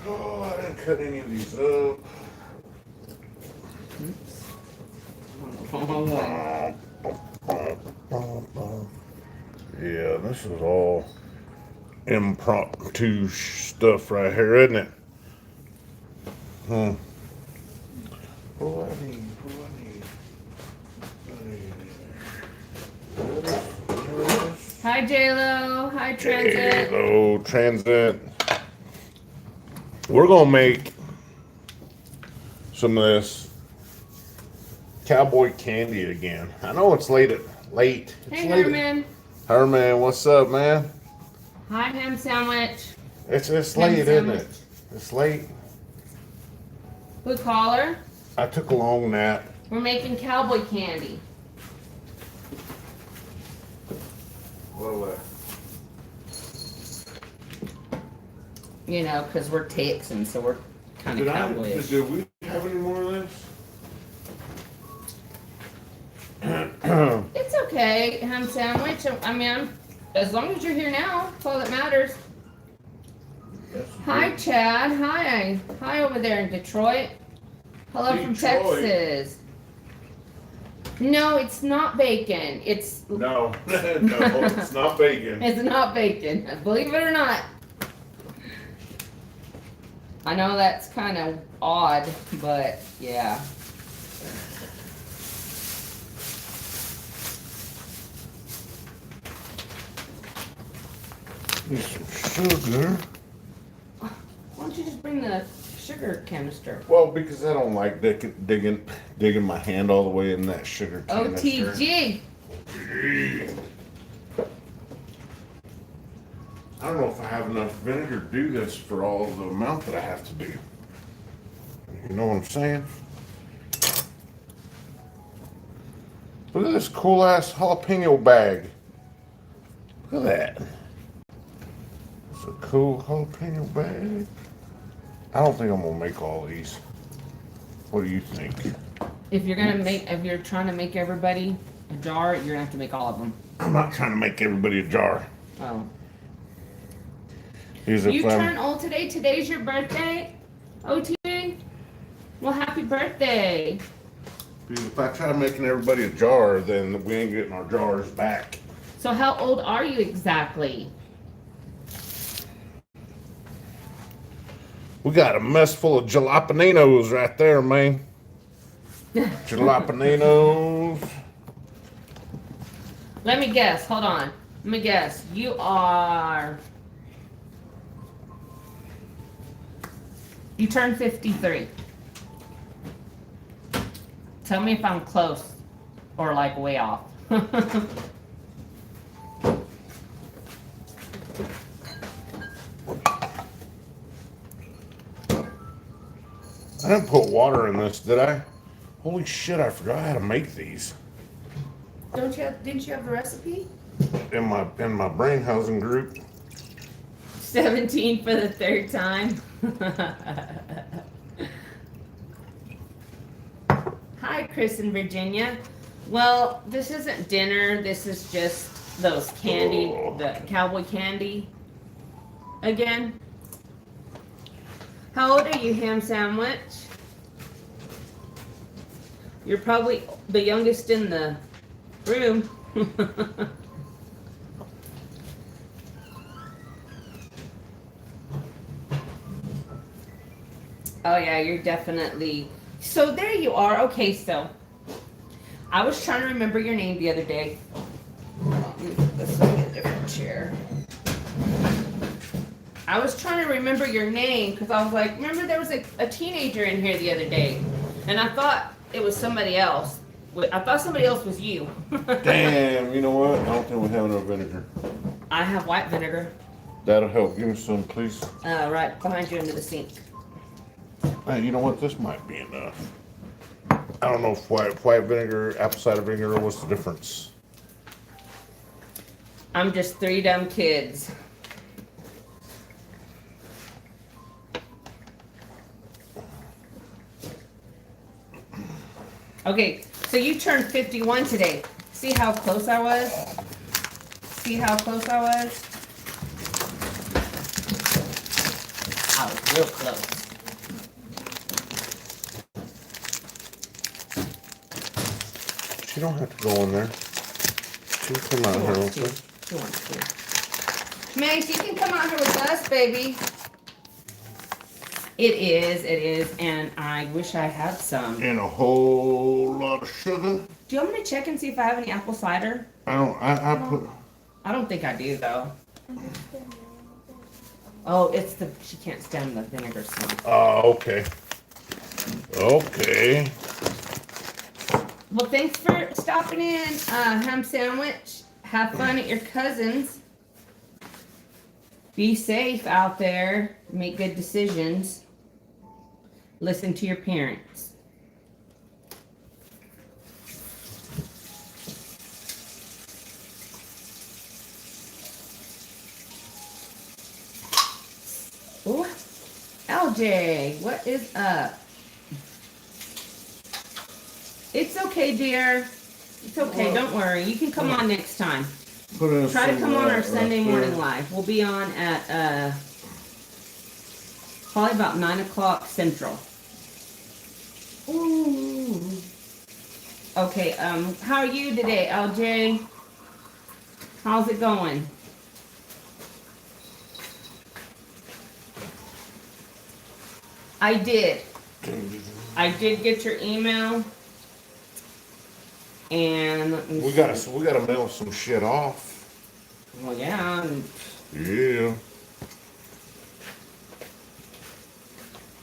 Oh, I didn't cut any of these up. Yeah, this is all impromptu stuff right here, isn't it? What I need? Hi, J-Lo. Hi, Transit. Hello, Transit. We're gonna make some of this Cowboy candy again. I know it's late. It's Hey, late. Herman. Herman, what's up, man? Hi, ham sandwich. It's Ham late, isn't sandwich. it? It's late. Good caller. I took a long nap. We're making cowboy candy. Well, You know, because we're Texans, so we're kind of cowboyish. did we have any more of this? It's okay, ham sandwich. I mean, as long as you're here now, that's all that matters. Hi, Chad. Hi. Hi over there in Detroit. Hello from Detroit. Texas. No, it's not bacon. It's No, no, it's not bacon. It's not bacon. Believe it or not. I know that's kind of odd, but yeah. Need some sugar. Why don't you just bring the sugar canister? Well, because I don't like digging my hand all the way in that sugar canister. OTG. I don't know if I have enough vinegar to do this for all the amount that I have to do. You know what I'm saying? Look at this cool ass jalapeno bag. Look at that. It's a cool jalapeno bag. I don't think I'm gonna make all these. What do you think? If you're trying to make everybody a jar, you're gonna have to make all of them. I'm not trying to make everybody a jar. Oh. Here's You turn old today. Today's your birthday. OTG. Well, happy birthday. Because if I try making everybody a jar, then we ain't getting our jars back. So how old are you exactly? We got a mess full of jalapenos right there, man. Jalapenos. Let me guess. Hold on. Let me guess. You turned 53. Tell me if I'm close or like way off. I didn't put water in this, did I? Holy shit, I forgot how to make these. Didn't you have the recipe? In my brain housing group. 17 for the third time. Hi, Chris in Virginia. Well, this isn't dinner. This is just those candy, the cowboy candy again. How old are you, ham sandwich? You're probably the youngest in the room. Oh yeah, you're definitely. So there you are. Okay, so I was trying to remember your name the other day. Let me put this in a different chair. I was trying to remember your name because I was like, remember there was a teenager in here the other day, and I thought it was somebody else. I thought somebody else was you. Damn, you know what? I don't think we have enough vinegar. I have white vinegar. That'll help. Give me some, please. Right behind you under the sink. Man, you know what? This might be enough. I don't know if white vinegar, apple cider vinegar, what's the difference? I'm just three dumb kids. Okay, so you turned 51 today. See how close I was? See how close I was? I was real close. She don't have to go in there. She can come out She here wants real to. quick. She wants to. Mace, you can come out here with us, baby. It is, and I wish I had some. And a whole lot of sugar. Do you want me to check and see if I have any apple cider? I put. I don't think I do, though. Oh, it's the, she can't stand the vinegar smell. Oh, okay. Okay. Well, thanks for stopping in, ham sandwich. Have fun at your cousin's. Be safe out there. Make good decisions. Listen to your parents. Ooh, LJ, what is up? It's okay, dear. It's okay, don't worry. You can come on next time. Try to come on our Sunday morning live. We'll be on at probably about 9 o'clock Central. Ooh. Okay, how are you today, LJ? How's it going? I did. I did get your email. And We gotta mail some shit off. well, yeah. Yeah.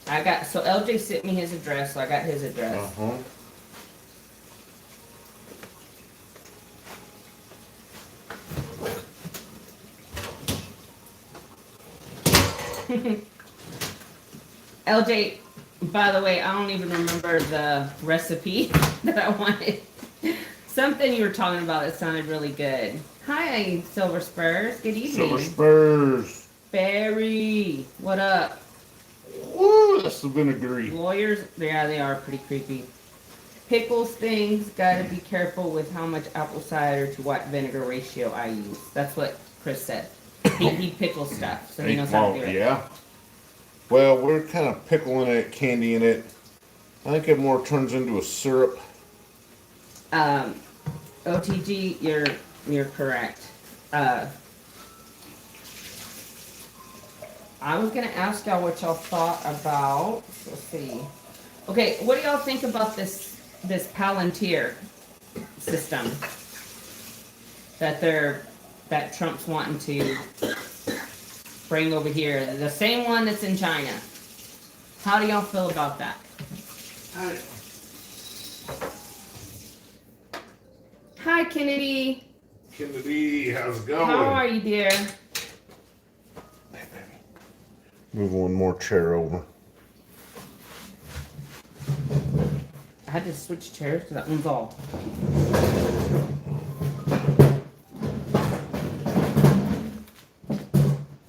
I got, so LJ sent me his address, so I got his address. Uh-huh. LJ, by the way, I don't even remember the recipe that I wanted. Something you were talking about that sounded really good. Hi, Silver Spurs. Good evening. Silver Spurs. Barry, what up? Woo, that's the vinegary. Lawyers, yeah, they are pretty creepy. Pickles things, gotta be careful with how much apple cider to white vinegar ratio I use. That's what Chris said. He pickles stuff, so he knows how to do it. Yeah. Well, we're kind of pickling it, candying it. I think it more turns into a syrup. OTG, you're correct. I was gonna ask y'all what y'all thought about. Let's see. Okay, what do y'all think about this Palantir system that Trump's wanting to bring over here? The same one that's in China. How do y'all feel about that? Hi, Kennedy. Kennedy, how's it going? How are you, dear? Move one more chair over. I had to switch chairs because that one's all.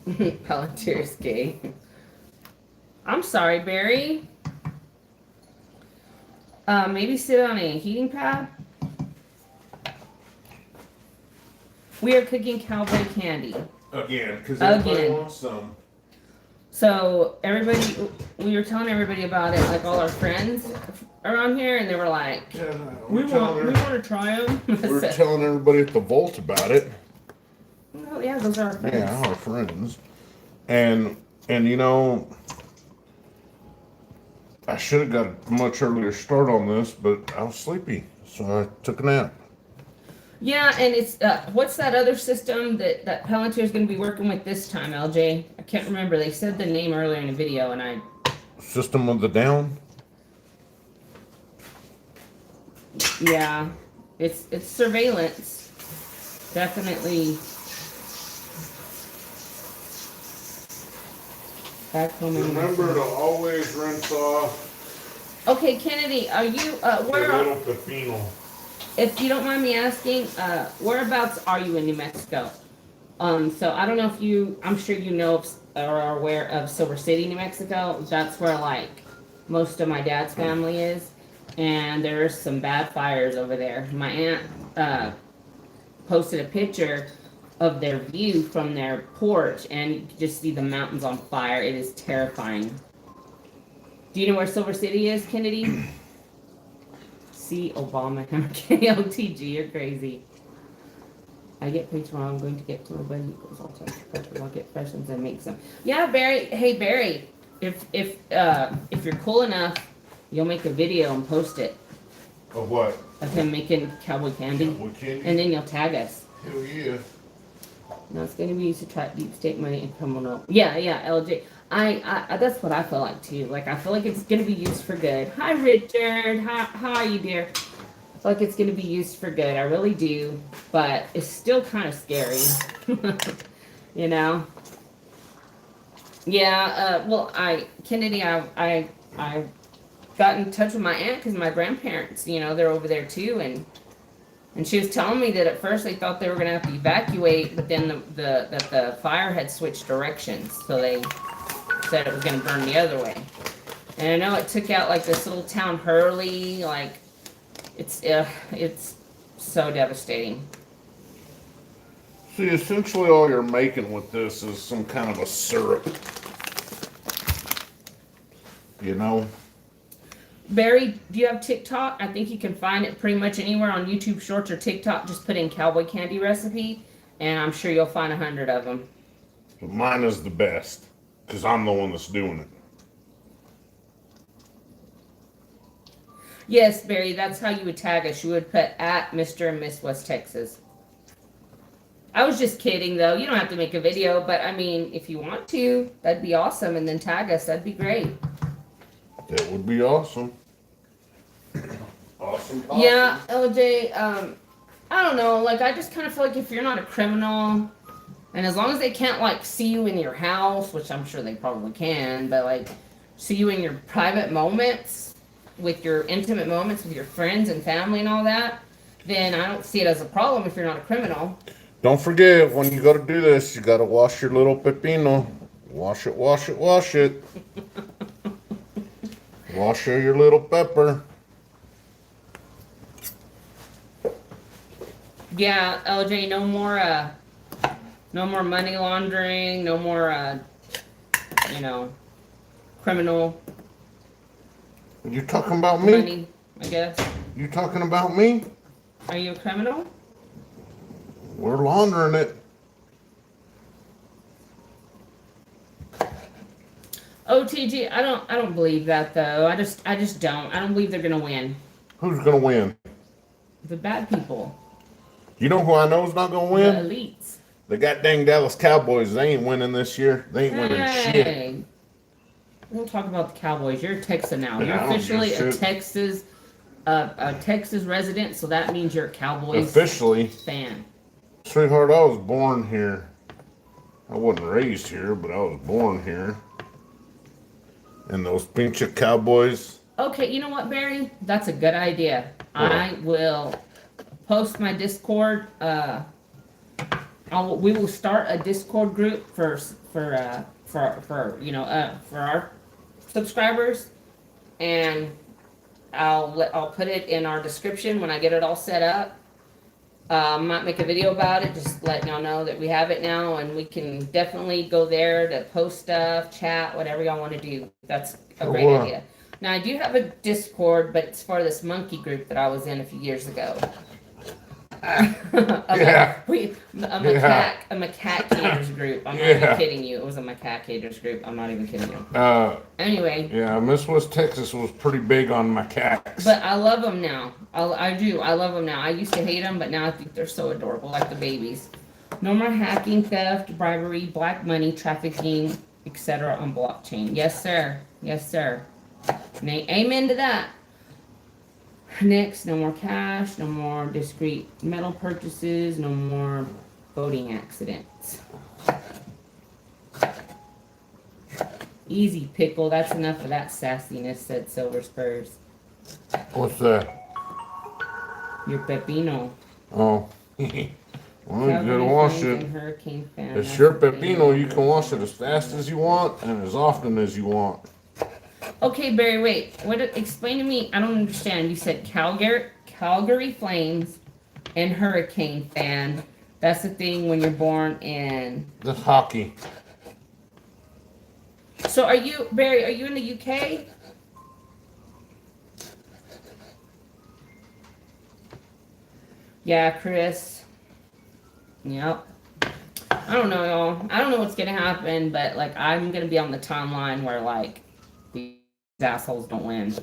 Palantir's gay. I'm sorry, Barry. Maybe sit on a heating pad. We are cooking cowboy candy. Again, because everybody Again. wants some. So everybody, we were telling everybody about it, like all our friends around here, and they were like, Yeah, "We want to try them." We're telling everybody at the Vault about it. Oh yeah, those are our friends. Yeah, our friends. And you know, I should have got a much earlier start on this, but I was sleepy, so I took a nap. Yeah, and it's what's that other system that Palantir is going to be working with this time, LJ? I can't remember. They said the name earlier in the video, and I. System of the Down. Yeah, it's surveillance. Definitely. Back home. Remember to always rinse off Okay, Kennedy, are you where the are? little cathedral. If you don't mind me asking, whereabouts are you in New Mexico? So I don't know if you, I'm sure you know or are aware of Silver City, New Mexico. That's where like most of my dad's family is, and there's some bad fires over there. My aunt posted a picture of their view from their porch, and you can just see the mountains on fire. It is terrifying. Do you know where Silver City is, Kennedy? See Obama, KOTG, you're crazy. I get paid tomorrow. I'm going to get to my buddy. I'll get questions and make some. Yeah, Barry. Hey, Barry. If you're cool enough, you'll make a video and post it Of what? of him making cowboy candy, and then you'll tag us. Hell yeah. No, it's going to be used to track deep state money and criminal. Yeah, LJ. I that's what I feel like too. Like I feel like it's going to be used for good. Hi, Richard. How are you, dear? I feel like it's going to be used for good. I really do, but it's still kind of scary. You know. Yeah. Well, Kennedy, I got in touch with my aunt because my grandparents, they're over there too, and she was telling me that at first they thought they were gonna have to evacuate, but then that the fire had switched directions, so they said it was gonna burn the other way. And I know it took out like this little town Hurley, like it's so devastating. See, essentially all you're making with this is some kind of a syrup. You know? Barry, do you have TikTok? I think you can find it pretty much anywhere on YouTube Shorts or TikTok. Just put in cowboy candy recipe, and I'm sure you'll find 100 of them. Mine is the best, because I'm the one that's doing it. Yes, Barry, that's how you would tag us. You would put at Mr. and Miss West Texas. I was just kidding, though. You don't have to make a video, but I mean, if you want to, that'd be awesome, and then tag us. That'd be great. That would be awesome. Awesome. Yeah, LJ, I don't know, like, I just kind of feel like if you're not a criminal, and as long as they can't, like, see you in your house, which I'm sure they probably can, but, like, see you in your private moments, with your intimate moments with your friends and family and all that, then I don't see it as a problem if you're not a criminal. Don't forget, when you go to do this, you gotta wash your little pepino. Wash it, wash it, wash it. Wash your little pepper. Yeah, LJ, no more money laundering, no more, criminal You talking about me? money, I guess. You talking about me? Are you a criminal? We're laundering it. OTG, I don't believe that though. I just don't. I don't believe they're gonna win. Who's gonna win? The bad people. You know who I know is not gonna The win? elites. The goddamn Dallas Cowboys. They ain't winning this year. They ain't winning shit. Hey. We'll talk about the Cowboys. You're a Texan now. Yeah, You're I don't officially give a a shit. Texas resident, so that means you're a Cowboys Officially, fan. sweetheart, I was born here. I wasn't raised here, but I was born here. And those pinche Cowboys. Okay, you know what, Barry? That's a good idea. What? I will post my Discord. We will start a Discord group for our subscribers, and I'll put it in our description when I get it all set up. Might make a video about it, just letting y'all know that we have it now, and we can definitely go there to post stuff, chat, whatever y'all want to do. That's a great idea. Now I do have a Discord, but it's for this monkey group that I was in a few years ago. Yeah. A macaque group. I'm not even kidding you. It was a macaque group. I'm not even kidding you. Anyway. Yeah, Miss West Texas was pretty big on macaques. But I love them now. I do. I love them now. I used to hate them, but now I think they're so adorable, like the babies. No more hacking, theft, bribery, black money, trafficking, etc. on blockchain. Yes, sir. Yes, sir. Amen to that. Next, no more cash, no more discrete metal purchases, no more boating accidents. Easy, pickle. That's enough of that sassiness, said Silver Spurs. What's that? Your pepino. Oh. Well, you gotta wash it. Hurricane fan. It's your pepino. You can wash it as fast as you want and as often as you want. Okay, Barry, wait. Explain to me. I don't understand. You said Calgary Flames and Hurricane fan. That's the thing when you're born in. This hockey. So are you, Barry, are you in the UK? Yeah, Chris. Yep. I don't know, y'all. I don't know what's gonna happen, but like I'm gonna be on the timeline where like these assholes don't win.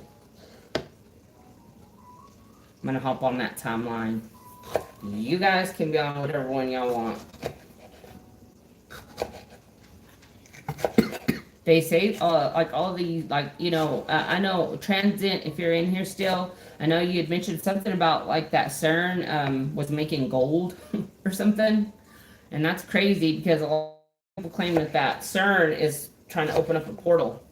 I'm gonna hop on that timeline. You guys can be on whatever one y'all want. They say, like all the, like, you know, I know Transient, if you're in here still, I know you had mentioned something about like that CERN was making gold or something. And that's crazy because a lot of people claim that that CERN is trying to open up a portal.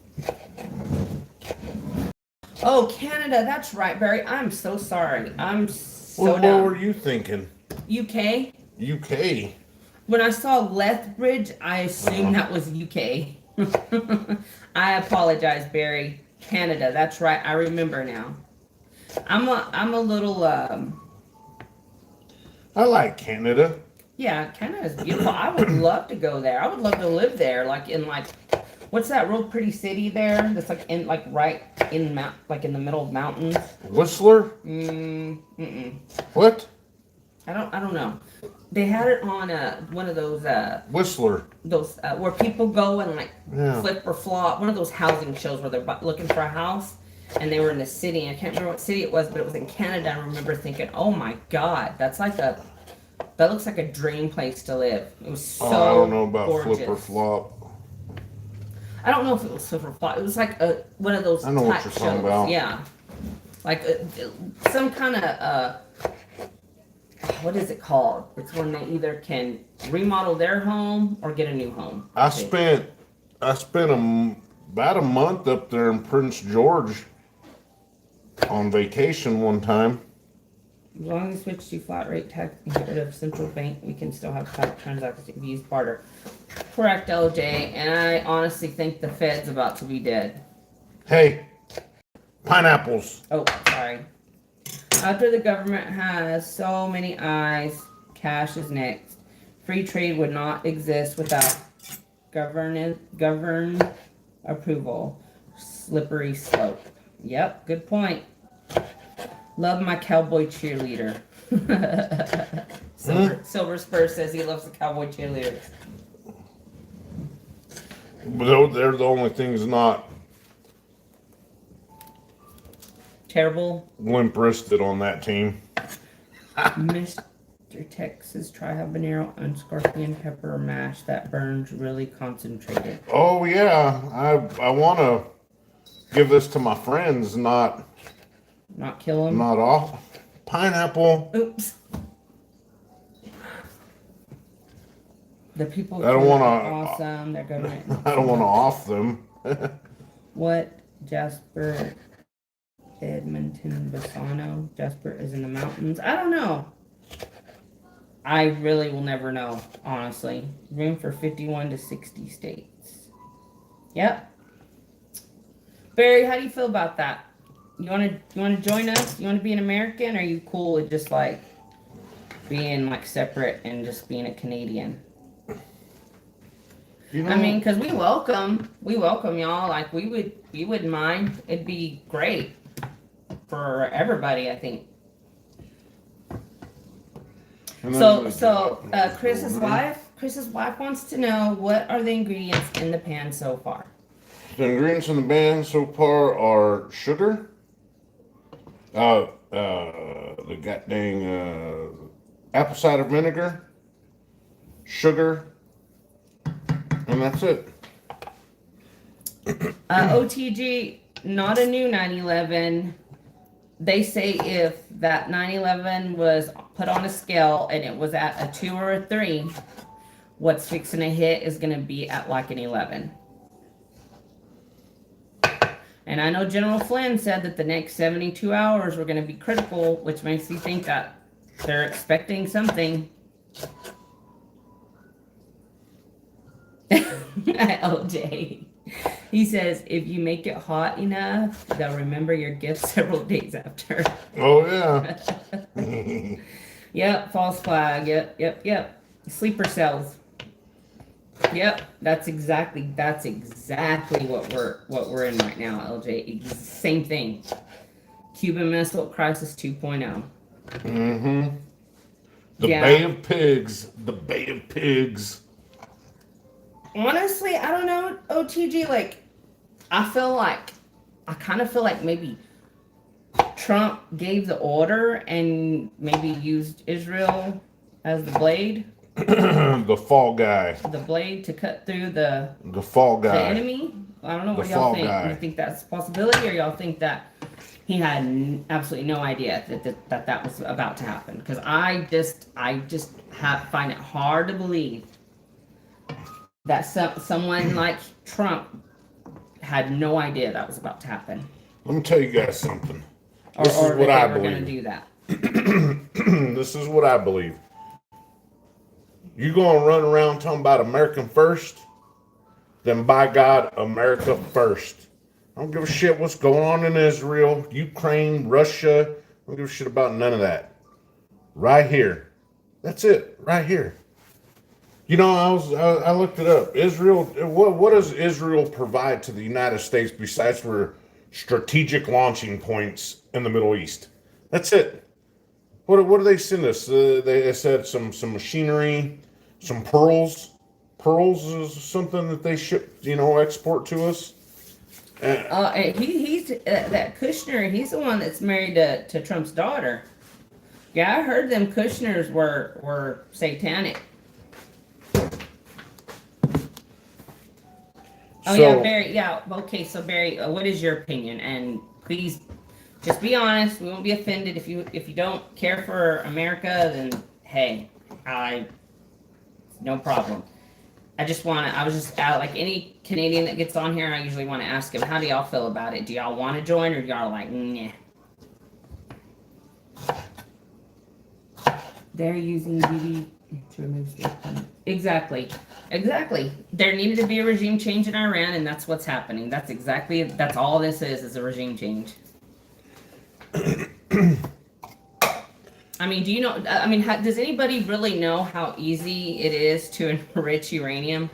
Oh, Canada, that's right, Barry. I'm so sorry. I'm so Well, dumb. what were you thinking? UK? UK. When I saw Lethbridge, I assumed that was UK. I apologize, Barry. Canada, that's right. I remember now. I'm a little I like Canada. yeah, Canada's beautiful. I would love to go there. I would love to live there, like in like what's that real pretty city there? That's like in like right in like in the middle of mountains. Whistler? Mm-mm. What? I don't know. They had it on one of those Whistler. those where people go and like Yeah. flip or flop. One of those housing shows where they're looking for a house, and they were in a city. I can't remember what city it was, but it was in Canada. I remember thinking, "Oh my God, that looks like a dream place to live." It was so I don't know about gorgeous. flip or flop. I don't know if it was flip or flop. It was like one of those I know what type you're shows. talking about. Yeah, like some kind of what is it called? It's when they either can remodel their home or get a new home. I spent about a month up there in Prince George on vacation one time. As long as we switch to flat rate tax and get rid of central bank, we can still have type transactions if we use barter. Correct, LJ. And I honestly think the Fed's about to be dead. Hey, pineapples. Oh, sorry. After the government has so many eyes, cash is next. Free trade would not exist without govern approval. Slippery slope. Yep, good point. Love my cowboy cheerleader. Silver Spur says he loves the cowboy cheerleader. But they're the only things not Terrible. limp-wristed on that team. Mr. Texas, try habanero and scorpion pepper mash that burns really concentrated. Oh yeah, I want to give this to my friends, not kill them. Not all pineapple. Oops. The people I don't want to. awesome. They're going. I don't want to off them. What Jasper? Edmonton, Bassano. Jasper is in the mountains. I don't know. I really will never know, honestly. Room for 51 to 60 states. Yep. Barry, how do you feel about that? You wanna join us? You wanna be an American, or are you cool with just like being like separate and just being a Canadian? You know, I mean, because we welcome y'all. Like we wouldn't mind. It'd be great for everybody, I think. So Chris's wife wants to know, what are the ingredients in the pan so far? the ingredients in the band so far are sugar, the goddamn apple cider vinegar, sugar, and that's it. OTG, not a new 911. They say if that 911 was put on a scale and it was at a 2 or a 3, what's fixing to hit is going to be at like an 11. And I know General Flynn said that the next 72 hours were going to be critical, which makes me think that they're expecting something. LJ. He says, if you make it hot enough, they'll remember your gift several days after. Oh yeah. Yep, false flag. Yep. Sleeper cells. Yep, that's exactly what we're in right now, LJ. Same thing. Cuban Missile Crisis 2.0. Mm-hmm. The Bay Yeah. of Pigs. The Bay of Pigs. Honestly, I don't know, OTG. Like, I feel like, I kind of feel like maybe Trump gave the order and maybe used Israel as The Fall Guy. the blade to cut through the The Fall the Guy. enemy. I don't know The what y'all Fall think. You Guy. think that's a possibility, or y'all think that he had absolutely no idea that was about to happen? Because find it hard to believe that someone like Trump had no idea that was about to happen, Let me tell you guys something. or, This is or what that I they were going to believe. do that. This is what I believe. You gonna run around talking about American first? Then by God, America first. I don't give a shit what's going on in Israel, Ukraine, Russia. I don't give a shit about none of that. Right here. That's it. Right here. You know, I looked it up. Israel. What does Israel provide to the United States besides for strategic launching points in the Middle East? That's it. What do they send us? They said some machinery, some pearls. Pearls is something that they ship, export to us. And he's that Kushner. He's the one that's married to Trump's daughter. Yeah, I heard them Kushners were satanic. Oh yeah, So Barry. Yeah, okay. So Barry, what is your opinion? And please, just be honest. We won't be offended if you don't care for America. Then hey, I no problem. I was just like any Canadian that gets on here. I usually want to ask them, how do y'all feel about it? Do y'all want to join, or do y'all like, nah? They're using BB to remove state funding. Exactly. There needed to be a regime change in Iran, and that's what's happening. That's all this is a regime change. I mean, do you know? I mean, does anybody really know how easy it is to enrich uranium?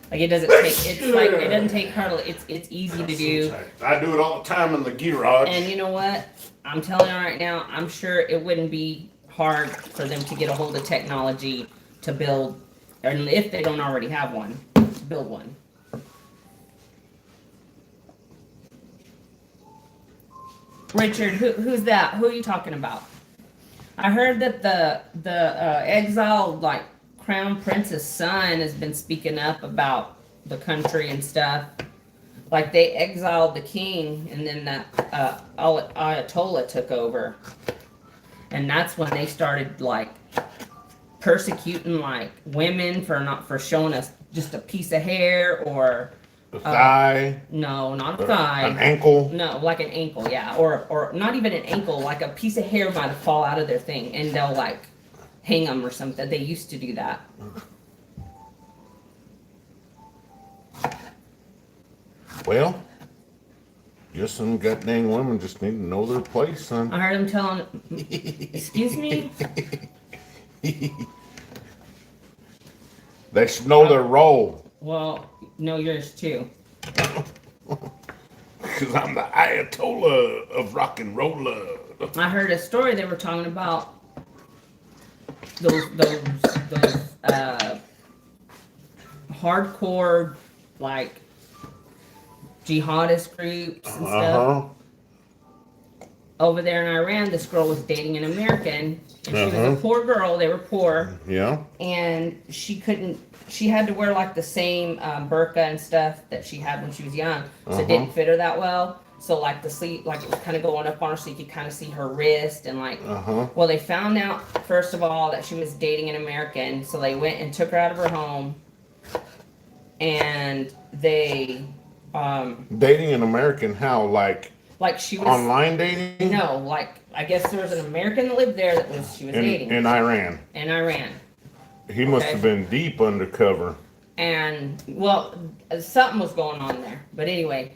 Like it doesn't take. It's like it doesn't take hardly. It's easy to do. I do it all the time in the garage. And you know what? I'm telling you right now. I'm sure it wouldn't be hard for them to get a hold of technology to build, or if they don't already have one, to build one. Richard, who's that? Who are you talking about? I heard that the exiled like crown prince's son has been speaking up about the country and stuff. Like they exiled the king, and then that Ayatollah took over, and that's when they started like persecuting like women for showing us just a piece of hair or a thigh. No, not a thigh. An ankle. No, like an ankle, yeah, or not even an ankle. Like a piece of hair might fall out of their thing, and they'll like hang them or something. They used to do that. Well, guess some goddamn women just need to know their place, son. I heard them telling. Excuse me. They should know their role. Well, know yours too. Because I'm the Ayatollah of rock and roll. I heard a story they were talking about those hardcore like jihadist groups and stuff over there in Iran. This girl was dating an American, and she was a poor girl. They were poor. Yeah. And she couldn't. She had to wear like the same burqa and stuff that she had when she was young, so it didn't fit her that well. So like the sleeve, like it was kind of going up on her, so you could kind of see her wrist and like. Well, they found out first of all that she was dating an American, so they went and took her out of her home, and they. Dating an American? How? Like She was online dating? No, like I guess there was an American that lived there that she was dating in Iran. In Iran. He must have been deep undercover. And well, something was going on there. But anyway,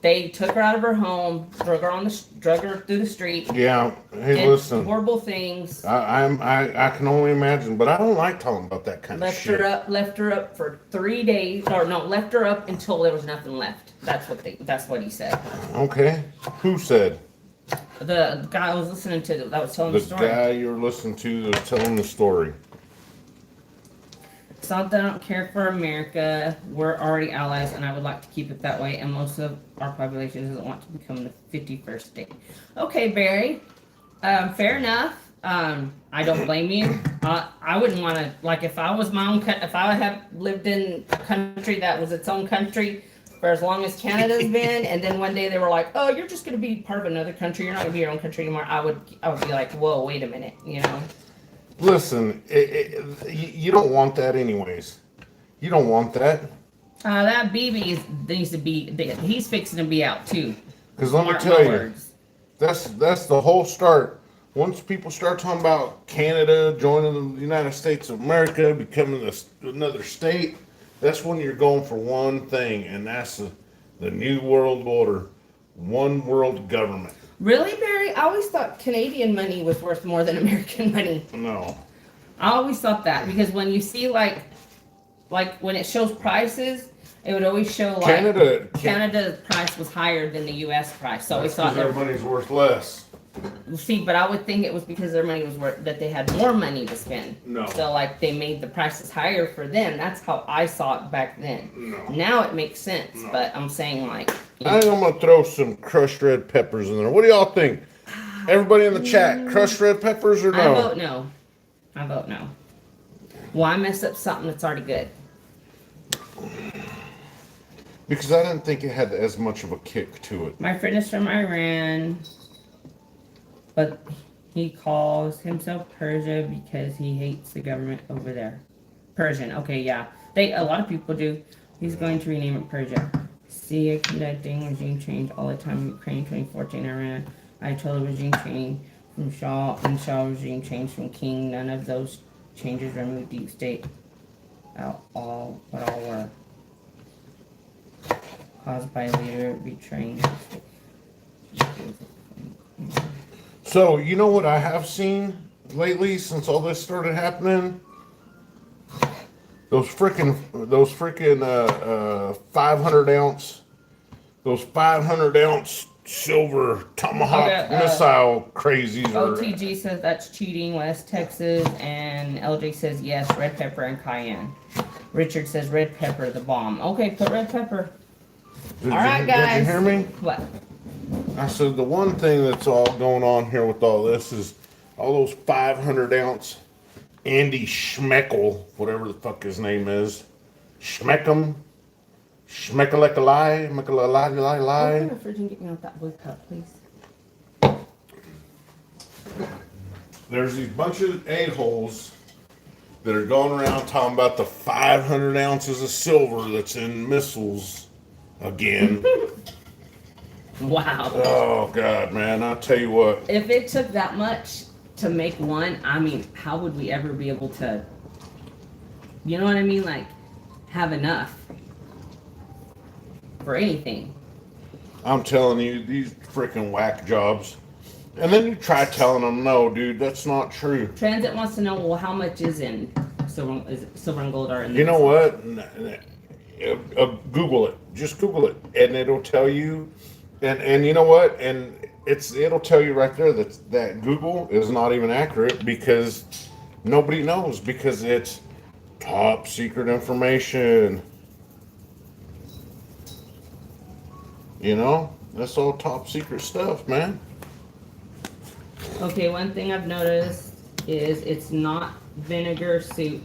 They took her out of her home, drug her through the street, Yeah. Hey, did listen. horrible things. I can only imagine, but I don't like talking about that kind of shit. Left her up for 3 days, or no, left her up until there was nothing left. That's what he said. Okay. Who said? The guy I was listening to that was telling the story. The guy you're listening to that was telling the story. It's not that I don't care for America. We're already allies, and I would like to keep it that way. And most of our population doesn't want to become the 51st state. Okay, Barry. Fair enough. I don't blame you. I wouldn't want to, like, if I was my own, if I had lived in a country that was its own country for as long as Canada's been, and then one day they were like, "Oh, you're just going to be part of another country. You're not going to be your own country anymore." I would be like, "Whoa, wait a minute," you know. Listen, you don't want that anyways. You don't want that. That BB needs to be. He's fixing to be out too. Because let me tell you, that's the whole start. Once people start talking about Canada joining the United States of America, becoming another state, that's when you're going for one thing, and that's the New World Order, one world government. Really, Barry? I always thought Canadian money was worth more than American money. No. I always thought that because when you see like when it shows prices, it would always show like Canada's price was higher than the U.S. price. So we thought their money's worth less. See, but I would think it was because their money was worth that they had more money to spend. No. So like they made the prices higher for them. That's how I saw it back then. No. Now it makes sense, but I'm saying like. I think I'm gonna throw some crushed red peppers in there. What do y'all think? Everybody in the chat, crushed red peppers or no? I vote no. I vote no. Why mess up something that's already good? Because I didn't think it had as much of a kick to it. My friend is from Iran, but he calls himself Persia because he hates the government over there. Persian, okay, yeah. A lot of people do. He's going to rename it Persia. See, conducting regime change all the time. Ukraine 2014, Iran. I told regime change from Shah, and Shah regime change from King. None of those changes removed deep state. All were caused by a leader betraying. So, you know what I have seen lately since all this started happening? Those freaking 500 ounce silver tomahawk missile crazies. OTG says that's cheating, West Texas, and LJ says yes, red pepper and cayenne. Richard says red pepper, the bomb. Okay, put red pepper. All right, guys. Did you hear me? What? I said the one thing that's all going on here with all this is all those 500 ounce Andy Schmeckel, whatever the fuck his name is, Schmeckum, Schmeckalekalai, Open the fridge and get me out that blue cup, please. There's these bunch of a-holes that are going around talking about the 500 ounces of silver that's in missiles again. Wow. Oh, God, man, I'll tell you what. If it took that much to make one, I mean, how would we ever be able to, you know what I mean? Like, have enough for anything. I'm telling you, these freaking whack jobs. And then you try telling them, no, dude, that's not true. Transit wants to know, well, how much is in silver and gold are in You know what? Google it. Just Google it, and it'll tell you. And you know what? And it'll tell you right there that Google is not even accurate because nobody knows, because it's top secret information. You know, that's all top secret stuff, man. Okay, one thing I've noticed is it's not vinegar soups.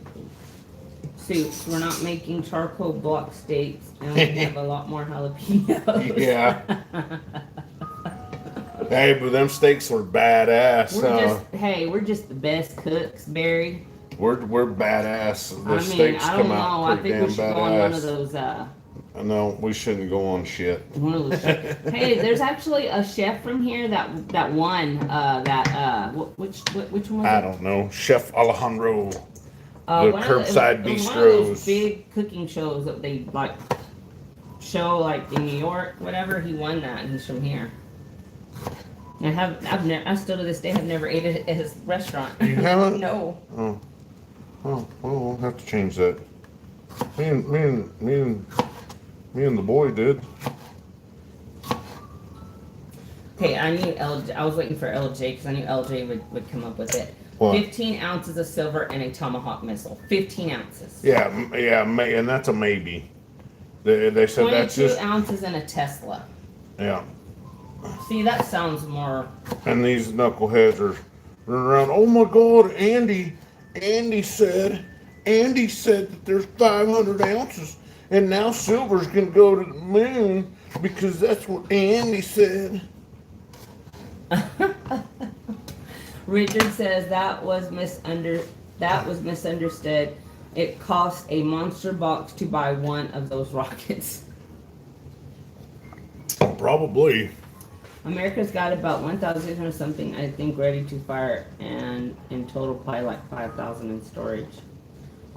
We're not making charcoal block steaks, and we have a lot more jalapenos. Yeah. Hey, but them steaks were badass. We're just the best cooks, Barry. We're badass. The steaks I come don't know. out I pretty think damn we should badass. go on one of those. No, we shouldn't go on shit. One of those. Hey, there's actually a chef from here that won which one was it? I don't know. Chef Alejandro. The Curbside bistros. One of those big cooking shows that they like show like in New York, whatever. He won that, and he's from here. And I still to this day have never ate at his restaurant. You haven't? No. Oh. Oh, well, we'll have to change that. Me and the boy did. Okay, I knew LJ. I was waiting for LJ because I knew LJ would come up with it. What? 15 ounces of silver and a tomahawk missile. 15 ounces. Yeah, and that's a maybe. They said that's 22 just ounces in a Tesla. yeah. See, that sounds more. And these knuckleheads are running around. Oh my God, Andy said that there's 500 ounces, and now silver's gonna go to the moon because that's what Andy said. Richard says that was misunderstood. It cost a monster box to buy one of those rockets. Probably. America's got about 1,000 or something, I think, ready to fire, and in total, probably like 5,000 in storage.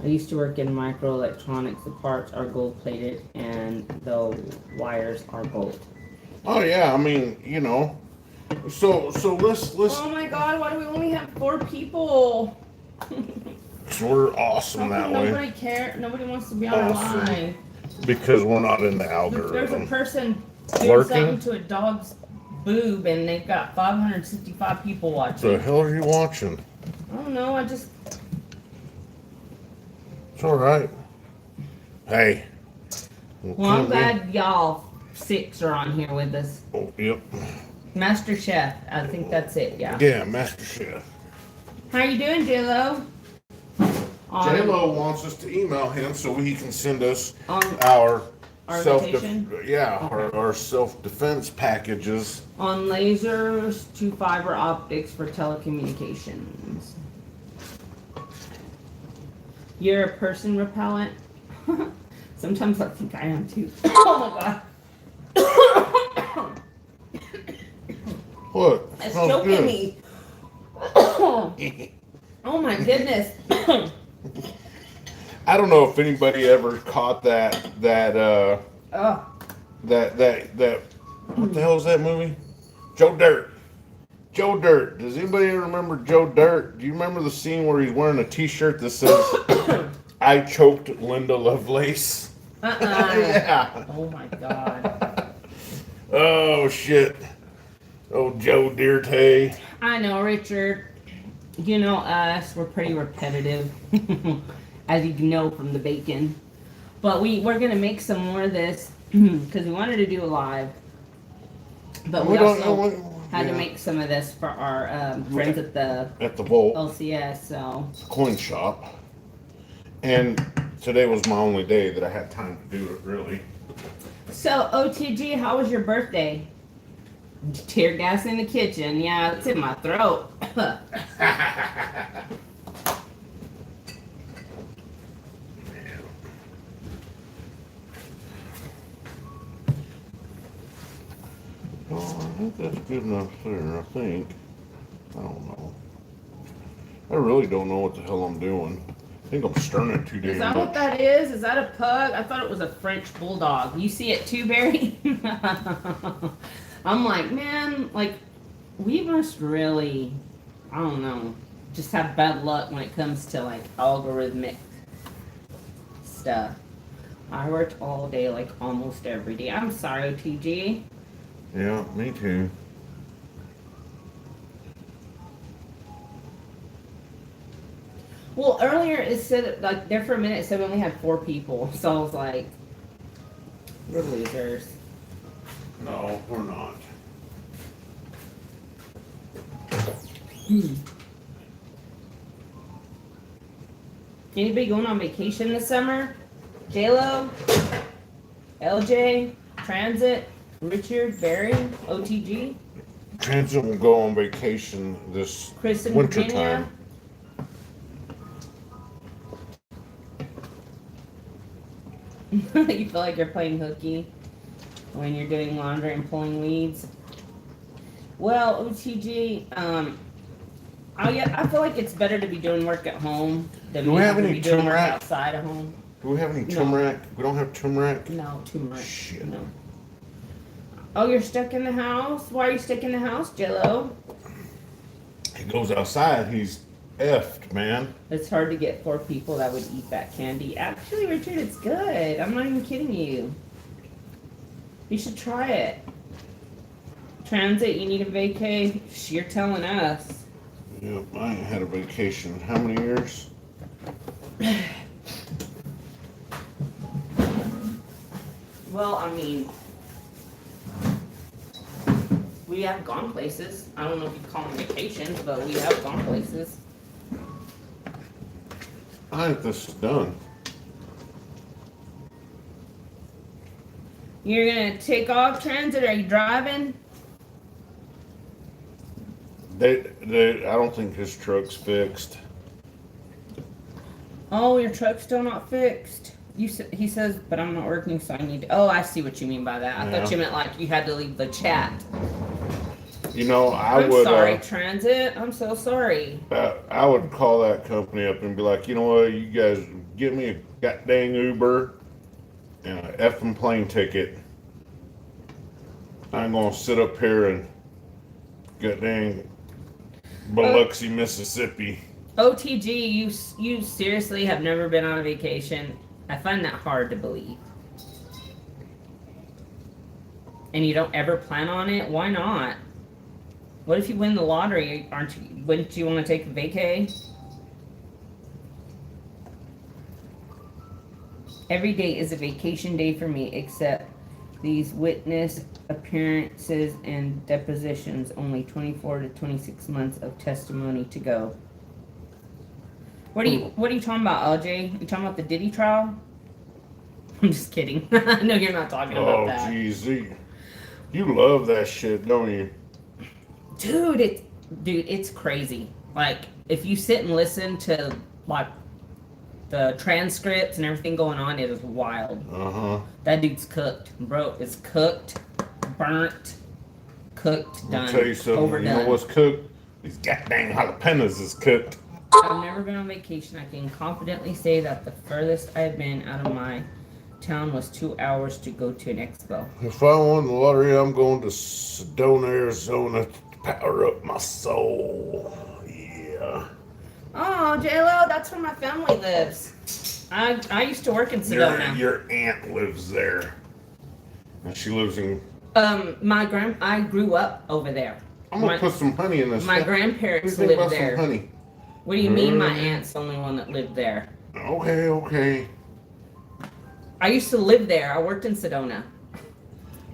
I used to work in microelectronics. The parts are gold plated, and the wires are gold. Oh yeah, I mean, you know. So let's. Oh my God! Why do we only have 4 people? We're awesome that way. Nobody cares. Nobody wants to be on our line. Because we're not in the There's a algorithm. person doing Lurking? something to a dog's boob, and they've got 565 people What watching. the hell are you watching? I don't know. It's all right. Hey. Well, I'm glad y'all 6 are on here with us. Oh, yep. Master Chef. I think that's it. Yeah. Yeah, Master Chef. How you doing, J-Lo? J-Lo wants us to email him so he can send us On our vacation? our self-defense packages. On lasers to fiber optics for telecommunications. You're a person repellent? Sometimes I think I am too. Oh my God. What? That's Smells choking good. me. Oh my goodness. I don't know if anybody ever caught that Oh. what the hell is that movie? Joe Dirt. Joe Dirt. Does anybody ever remember Joe Dirt? Do you remember the scene where he's wearing a t-shirt that says I choked Linda Lovelace? Yeah. Oh my God. Oh shit. Oh Joe Dirte. I know, Richard. You know us, we're pretty repetitive. As you know from the bacon. But we're gonna make some more of this because we wanted to do a live. But we also had to make some of this for our friends at the Vault LCS, so coin shop. And today was my only day that I had time to do it, really. So OTG, how was your birthday? Tear gas in the kitchen. Yeah, it's in my throat. Well, I think that's good enough there, I think. I don't know. I really don't know what the hell I'm doing. I think I'm stirring it too damn Is that what much. that is? Is that a pug? I thought it was a French bulldog. You see it too, Barry? I'm like, man, like, we must really, I don't know, just have bad luck when it comes to, like, algorithmic stuff. I worked all day, like, almost every day. I'm sorry, OTG. Yeah, me too. Well, earlier it said, like, there for a minute it said we only had 4 people. So I was like, we're losers. No, we're not. Anybody going on vacation this summer? J-Lo? LJ? Transit? Richard? Barry? OTG? Transit will go on vacation this Chris in winter Virginia? time. You feel like you're playing hooky when you're doing laundry and pulling weeds? Well, OTG, I feel like it's better to be doing work at home than Do we have to any be doing work turmeric? outside of home. Do we have any No. turmeric? We don't have turmeric? No, too much. Shit. No. Oh, you're stuck in the house? Why are you stuck in the house, Jello? He goes outside, he's effed, man. It's hard to get 4 people that would eat that candy. Actually, Richard, it's good. I'm not even kidding you. You should try it. Transit, you need a vacay? You're telling us. Yep, I ain't had a vacation. How many years? Well, I mean, we have gone places. I don't know if you call them vacations, but we have gone places. I think this is done. You're gonna take off, Transit? Are you driving? I don't think his truck's fixed. Oh, your truck's still not fixed. He says, but I'm not working, so I need to. Oh, I see what you mean by that. I thought you meant like you had to leave the chat. You know, I'm sorry, Transit. I'm so sorry. I would call that company up and be like, you know what, you guys give me a goddamn Uber and a effing plane ticket. I'm gonna sit up here and goddamn Biloxi, Mississippi. OTG, you seriously have never been on a vacation? I find that hard to believe. And you don't ever plan on it? Why not? What if you win the lottery? Wouldn't you want to take a vacay? Every day is a vacation day for me, except these witness appearances and depositions. Only 24 to 26 months of testimony to go. What are you talking about, LJ? You talking about the Diddy trial? I'm just kidding. I know you're not talking about that. Oh, jeez, you love that shit, don't you? Dude, it's crazy. Like, if you sit and listen to like the transcripts and everything going on, it is wild. That dude's cooked, bro. It's cooked, burnt, cooked, done. I'll tell you something. Overdone. You know what's cooked? These goddamn jalapenos is cooked. I've never been on vacation. I can confidently say that the furthest I've been out of my town was 2 hours to go to an expo. If I won the lottery, I'm going to Sedona, Arizona to power up my soul. Yeah. Oh, JLo, that's where my family lives. I used to work in Sedona. Your aunt lives there. And she lives in... I grew up over there. I'm going to put some honey in this. My grandparents Think lived about there. some honey. What do you mean my aunt's the only one that lived there? Okay. I used to live there. I worked in Sedona.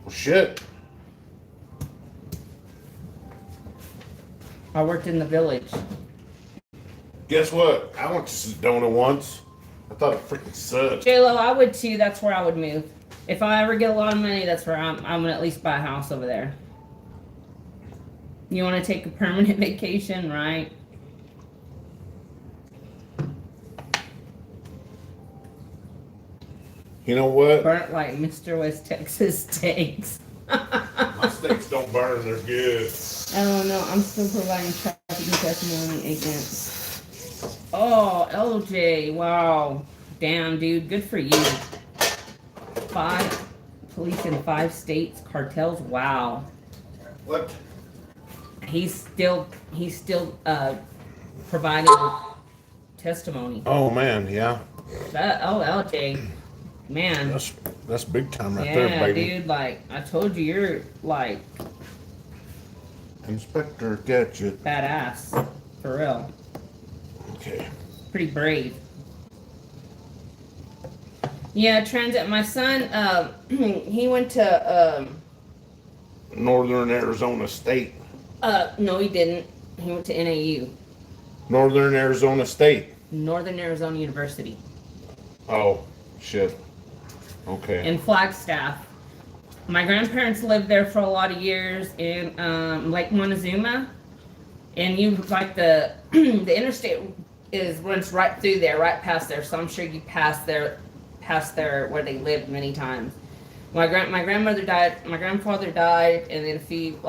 Well, shit. I worked in the village. Guess what? I went to Sedona once. I thought it freaking sucked. JLo, I would too. That's where I would move. If I ever get a lot of money, that's where I'm going to at least buy a house over there. You want to take a permanent vacation, right? You know what? Burnt like Mr. West Texas steaks. My steaks don't burn. They're good. I don't know. I'm still providing traffic testimony against. Oh, LJ. Wow. Damn, dude. Good for you. 5 police in 5 states. Cartels. Wow. What? He's still providing testimony. Oh, man. Yeah. LJ. Man. That's big time right there, baby. Yeah, dude, like, I told you, you're, like... Inspector Gadget. Badass. For real. Okay. Pretty brave. Yeah, transit. My son, he went to, Northern Arizona State. no, he didn't. He went to NAU. Northern Arizona State. Northern Arizona University. Oh, shit. Okay. In Flagstaff. My grandparents lived there for a lot of years in Lake Montezuma, and you like the the interstate runs right through there, right past there. So I'm sure you passed there where they lived many times. My grandmother died. My grandfather died, and then a few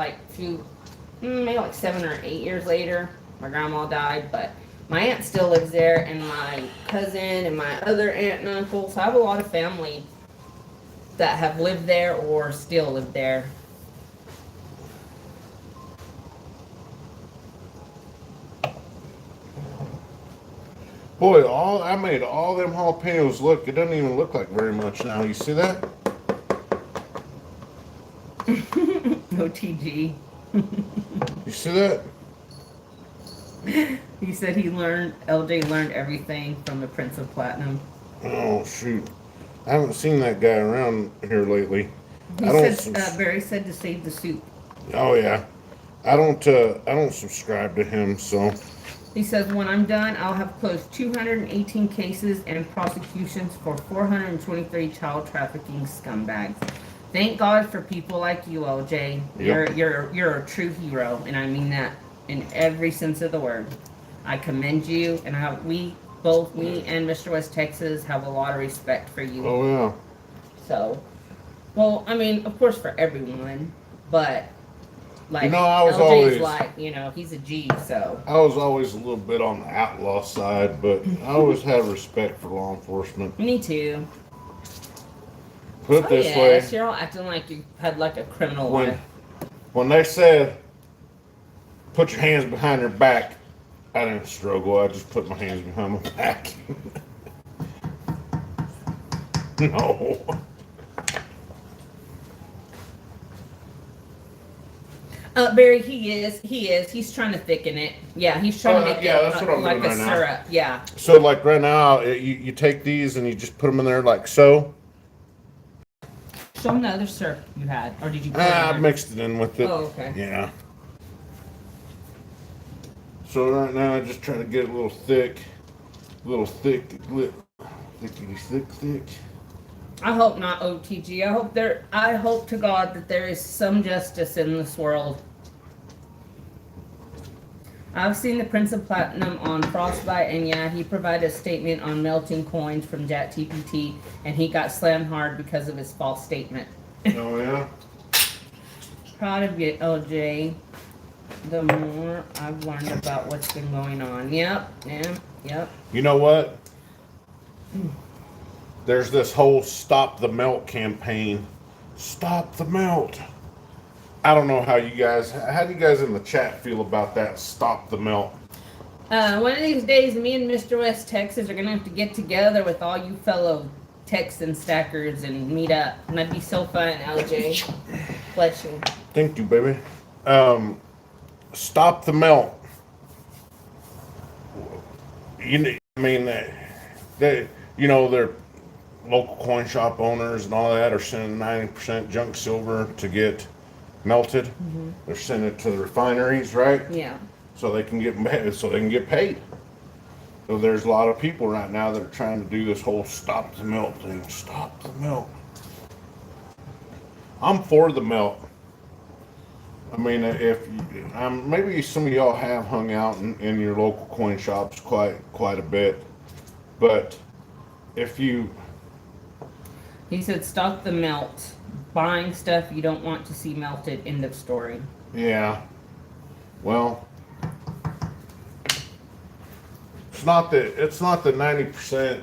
maybe like 7 or 8 years later, my grandma died. But My aunt still lives there, and my cousin, and my other aunt and uncle. So I have a lot of family that have lived there or still live there. Boy, all I made all them jalapenos look. It doesn't even look like very much now. You see that? OTG. You see that? He said LJ learned everything from the Prince of Platinum. Oh shoot! I haven't seen that guy around here lately. He I don't. said, Barry said to save the soup. Oh yeah, I don't subscribe to him. So He says, when I'm done, I'll have closed 218 cases and prosecutions for 423 child trafficking scumbags. Thank God for people like you, LJ. Yep. You're a true hero, and I mean that in every sense of the word. I commend you, and me and Mr. West Texas have a lot of respect for you. oh yeah. So, well, I mean, of course for everyone, but like You know, I was LJ's always- like, he's a G, so. I was always a little bit on the outlaw side, but I always had respect for law enforcement. Me too. Put it this way: You're all acting like you had like a criminal when life. when they said put your hands behind your back, I didn't struggle. I just put my hands behind my back. No. Barry, he is. He's trying to thicken it. Yeah, he's trying to make yeah, it that's what I'm like doing a right now. syrup. Yeah. So like right now, you take these and you just put them in there like so. Show him the other syrup you had, or did you? Put it I in there? mixed it in with it. Oh, okay. Yeah. So right now I just try to get it a little thick, thickity thick. I hope not OTG. I hope to God that there is some justice in this world. I've seen the Prince of Platinum on Frostbite, and yeah, he provided a statement on melting coins from ChatGPT, and he got slammed hard because of his false statement. Oh yeah. Proud of you, LJ. The more I've learned about what's been going on. Yep. You know what? There's this whole Stop the Melt campaign. Stop the melt. I don't know how do you guys in the chat feel about that Stop the Melt? One of these days, me and Mr. West Texas are gonna have to get together with all you fellow Texan stackers and meet up, and that'd be so fun, LJ. Bless you. Thank you, baby. Stop the Melt. They're local coin shop owners and all that are sending 90% junk silver to get melted. Mm-hmm. They're sending it to the refineries, right? Yeah. So they can get paid. So there's a lot of people right now that are trying to do this whole stop the melt thing. Stop the melt. I'm for the melt. I mean, maybe some of y'all have hung out in your local coin shops quite a bit, but if you He said, "Stop the melt. Buying stuff you don't want to see melted." End of story. Yeah. Well, it's not the 90%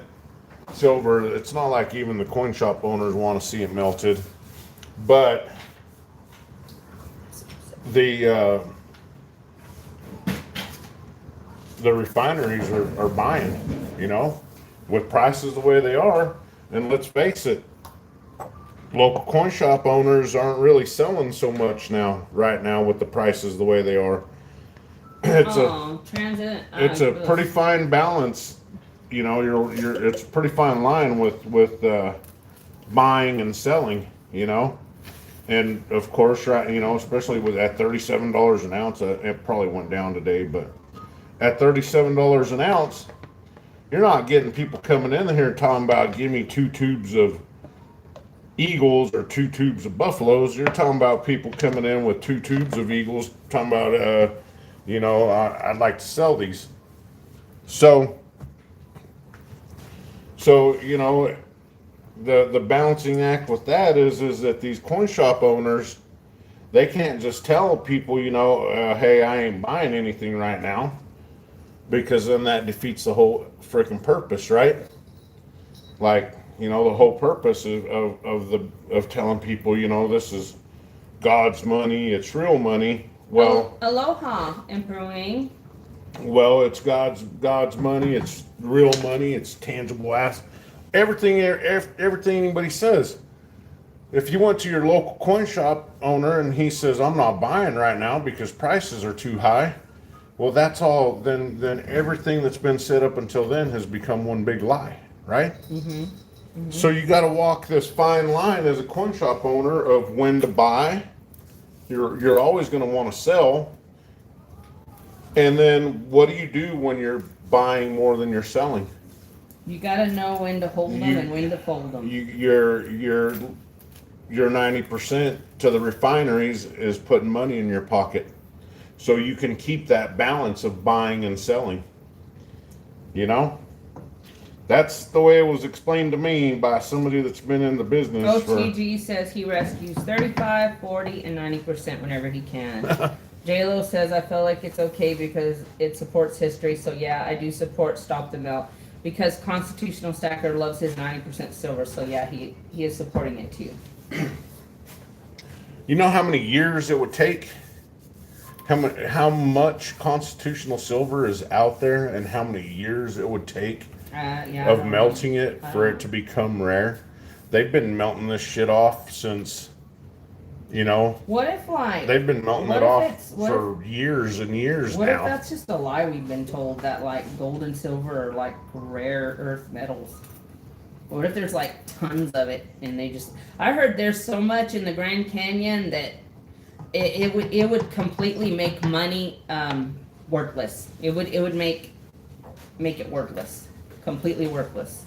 silver. It's not like even the coin shop owners want to see it melted, but the refineries are buying, with prices the way they are. And let's face it, local coin shop owners aren't really selling so much right now with the prices the way they are. It's a pretty fine balance, it's a pretty fine line with buying and selling, and of course, right, especially at $37 an ounce, it probably went down today, but at $37 an ounce, you're not getting people coming in here talking about give me 2 tubes of Eagles or 2 tubes of Buffaloes. You're talking about people coming in with 2 tubes of Eagles, talking about, I'd like to sell these. So, the balancing act with that is that these coin shop owners, they can't just tell people, hey, I ain't buying anything right now. because then that defeats the whole freaking purpose, right? Like, the whole purpose of telling people, this is God's money, it's real money. Well, aloha, improving. well, it's God's money, it's real money, it's tangible ass. Everything anybody says. If you went to your local coin shop owner and he says, I'm not buying right now because prices are too high, well, that's all. Then everything that's been said up until then has become one big lie, right? So you got to walk this fine line as a coin shop owner of when to buy. You're always going to want to sell. And then what do you do when you're buying more than you're selling? You got to know when to hold them and when to fold them. Your 90% to the refineries is putting money in your pocket. So you can keep that balance of buying and selling. That's the way it was explained to me by somebody that's been in the business. OTG says he rescues 35, 40, and 90% whenever he can. JLo says, I feel like it's okay because it supports history. So yeah, I do support Stop the Melt because Constitutional Stacker loves his 90% silver. So yeah, he is supporting it too. You know how many years it would take? How much constitutional silver is out there and how many years it would take of melting it for it to become rare? They've been melting this shit off since, What if they've been melting it off for years and years now. What if that's just a lie we've been told that gold and silver are rare earth metals? What if there's tons of it and I heard there's so much in the Grand Canyon that it would completely make money worthless. It would make it worthless, completely worthless.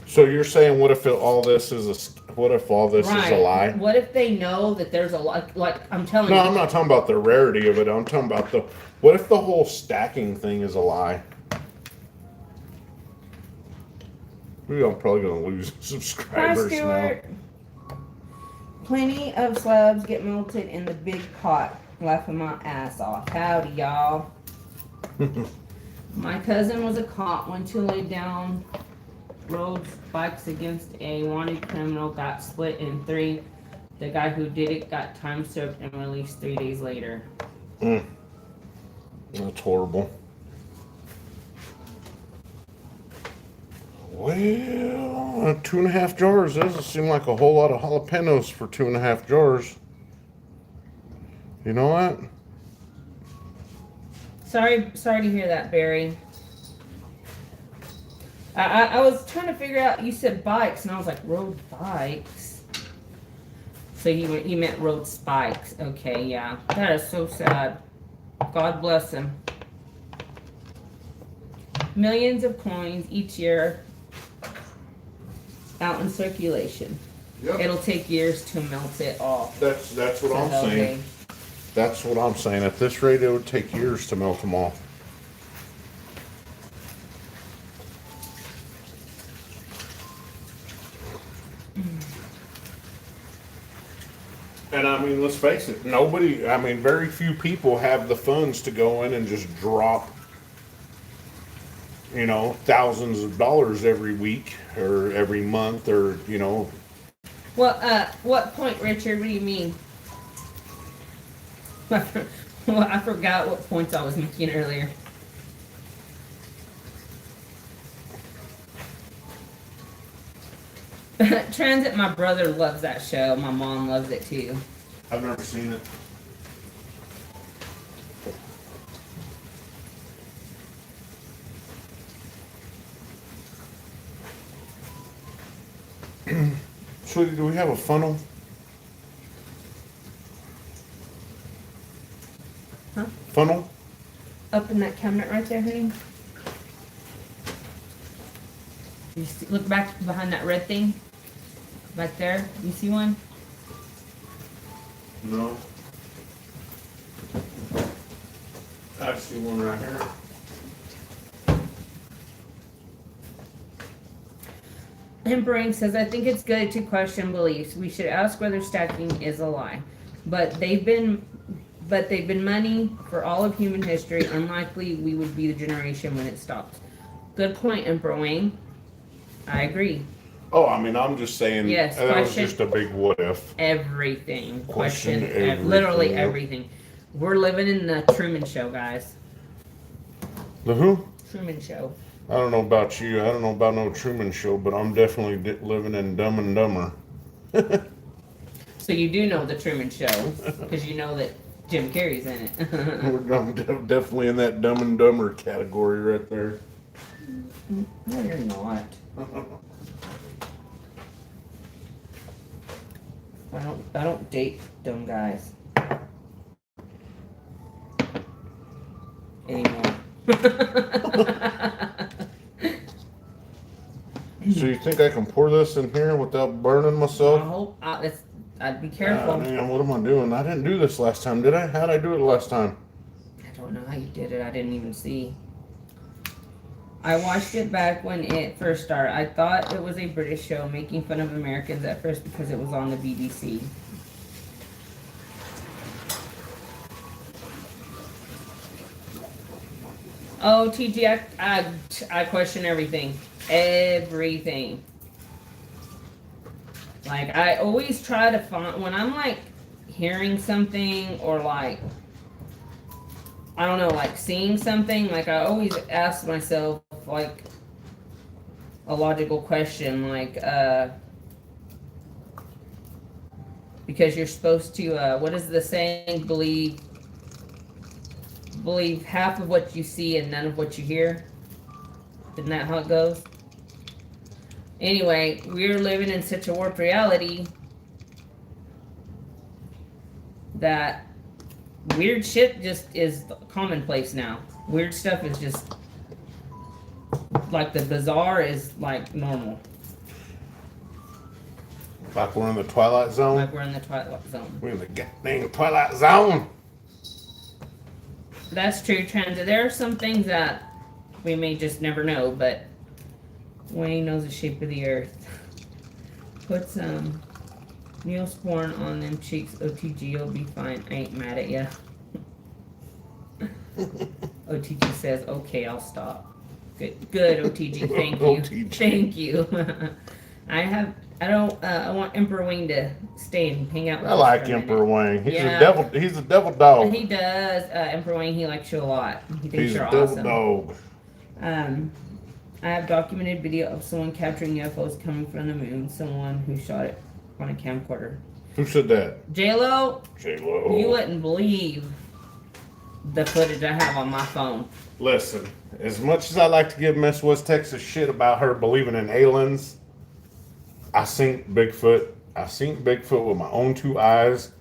So you're saying what if all this is a lie? What if they know that there's a lot? I'm telling you. No, I'm not talking about the rarity of it. I'm talking about what if the whole stacking thing is a lie? I'm probably going to lose subscribers now. Plenty of slabs get melted in the big pot. Laughing my ass off. Howdy, y'all. My cousin was a cop. Went to lay down road spikes against a wanted criminal. Got split in 3. The guy who did it got time served and released 3 days later. That's horrible. Well, 2.5 jars doesn't seem like a whole lot of jalapenos for 2.5 jars. You know what? Sorry to hear that, Barry. I was trying to figure out. You said bikes, and I was like, road bikes. So he meant road spikes. Okay, yeah, that is so sad. God bless him. Millions of coins each year out in circulation. Yep. It'll take years to melt it off. That's what I'm saying. That's what I'm saying. At this rate, it would take years to melt them off. And I mean, let's face it, very few people have the funds to go in and just drop, thousands of dollars every week or every month or, What point, Richard? What do you mean? I forgot what points I was making earlier. Transit, my brother loves that show. My mom loves it too. I've never seen it. Sweetie, do we have a funnel? Huh? Funnel? Up in that cabinet right there, honey. You see, look back behind that red thing. Back there. You see one? No. I see one right here. Himpering says, I think it's good to question beliefs. We should ask whether stacking is a lie. But they've been but they've been money for all of human history. Unlikely we would be the generation when it stops. Good point, Emperor Wayne. I agree. Oh, I mean, I'm just saying. Yes, that was question just a big what if. everything. Question Literally everything. everything. We're living in the Truman Show, guys. The who? Truman Show. I don't know about you. I don't know about no Truman Show, but I'm definitely living in Dumb and Dumber. So you do know the Truman Show because you know that Jim Carrey's in it. I'm definitely in that Dumb and Dumber category right there. No, you're not. I don't date dumb guys anymore. So you think I can pour this in here without burning I myself? hope I'd be careful. Man, what am I doing? I didn't do this last time, did I? How'd I do it last time? I don't know how you did it. I didn't even see. I watched it back when it first started. I thought it was a British show making fun of Americans at first because it was on the BBC. Oh, TG, I question everything. Everything. Like, I always try to find, when I'm like hearing something or like, I don't know, like seeing something, like I always ask myself like a logical question, like, because you're supposed to, what is the saying? Believe half of what you see and none of what you hear. Isn't that how it goes? Anyway, we're living in such a warped reality that weird shit just is commonplace now. Weird stuff is just like the bizarre is like normal. Like we're in the Twilight Zone? Like we're in the Twilight Zone. We're in the goddamn Twilight Zone. That's true, Transit. There are some things that we may just never know, but Wayne knows the shape of the earth. Put some Neosporin on them cheeks. OTG, you'll be fine. I ain't mad at ya. OTG says, okay, I'll stop. Good, OTG. Thank you. OTG. Thank you. I want Emperor Wayne to stay and hang out with I us like for a Emperor minute. Wayne. He's Yeah. a devil. He's a devil dog. He does. Emperor Wayne, he likes you a lot. He thinks He's you're a devil awesome. dog. I have documented video of someone capturing UFOs coming from the moon. Someone who shot it on a camcorder. Who said that? J-Lo, J-Lo. you wouldn't believe the footage I have on my phone. Listen, as much as I like to give Miss West Texas shit about her believing in aliens, I seen Bigfoot. I seen Bigfoot with my own two eyes.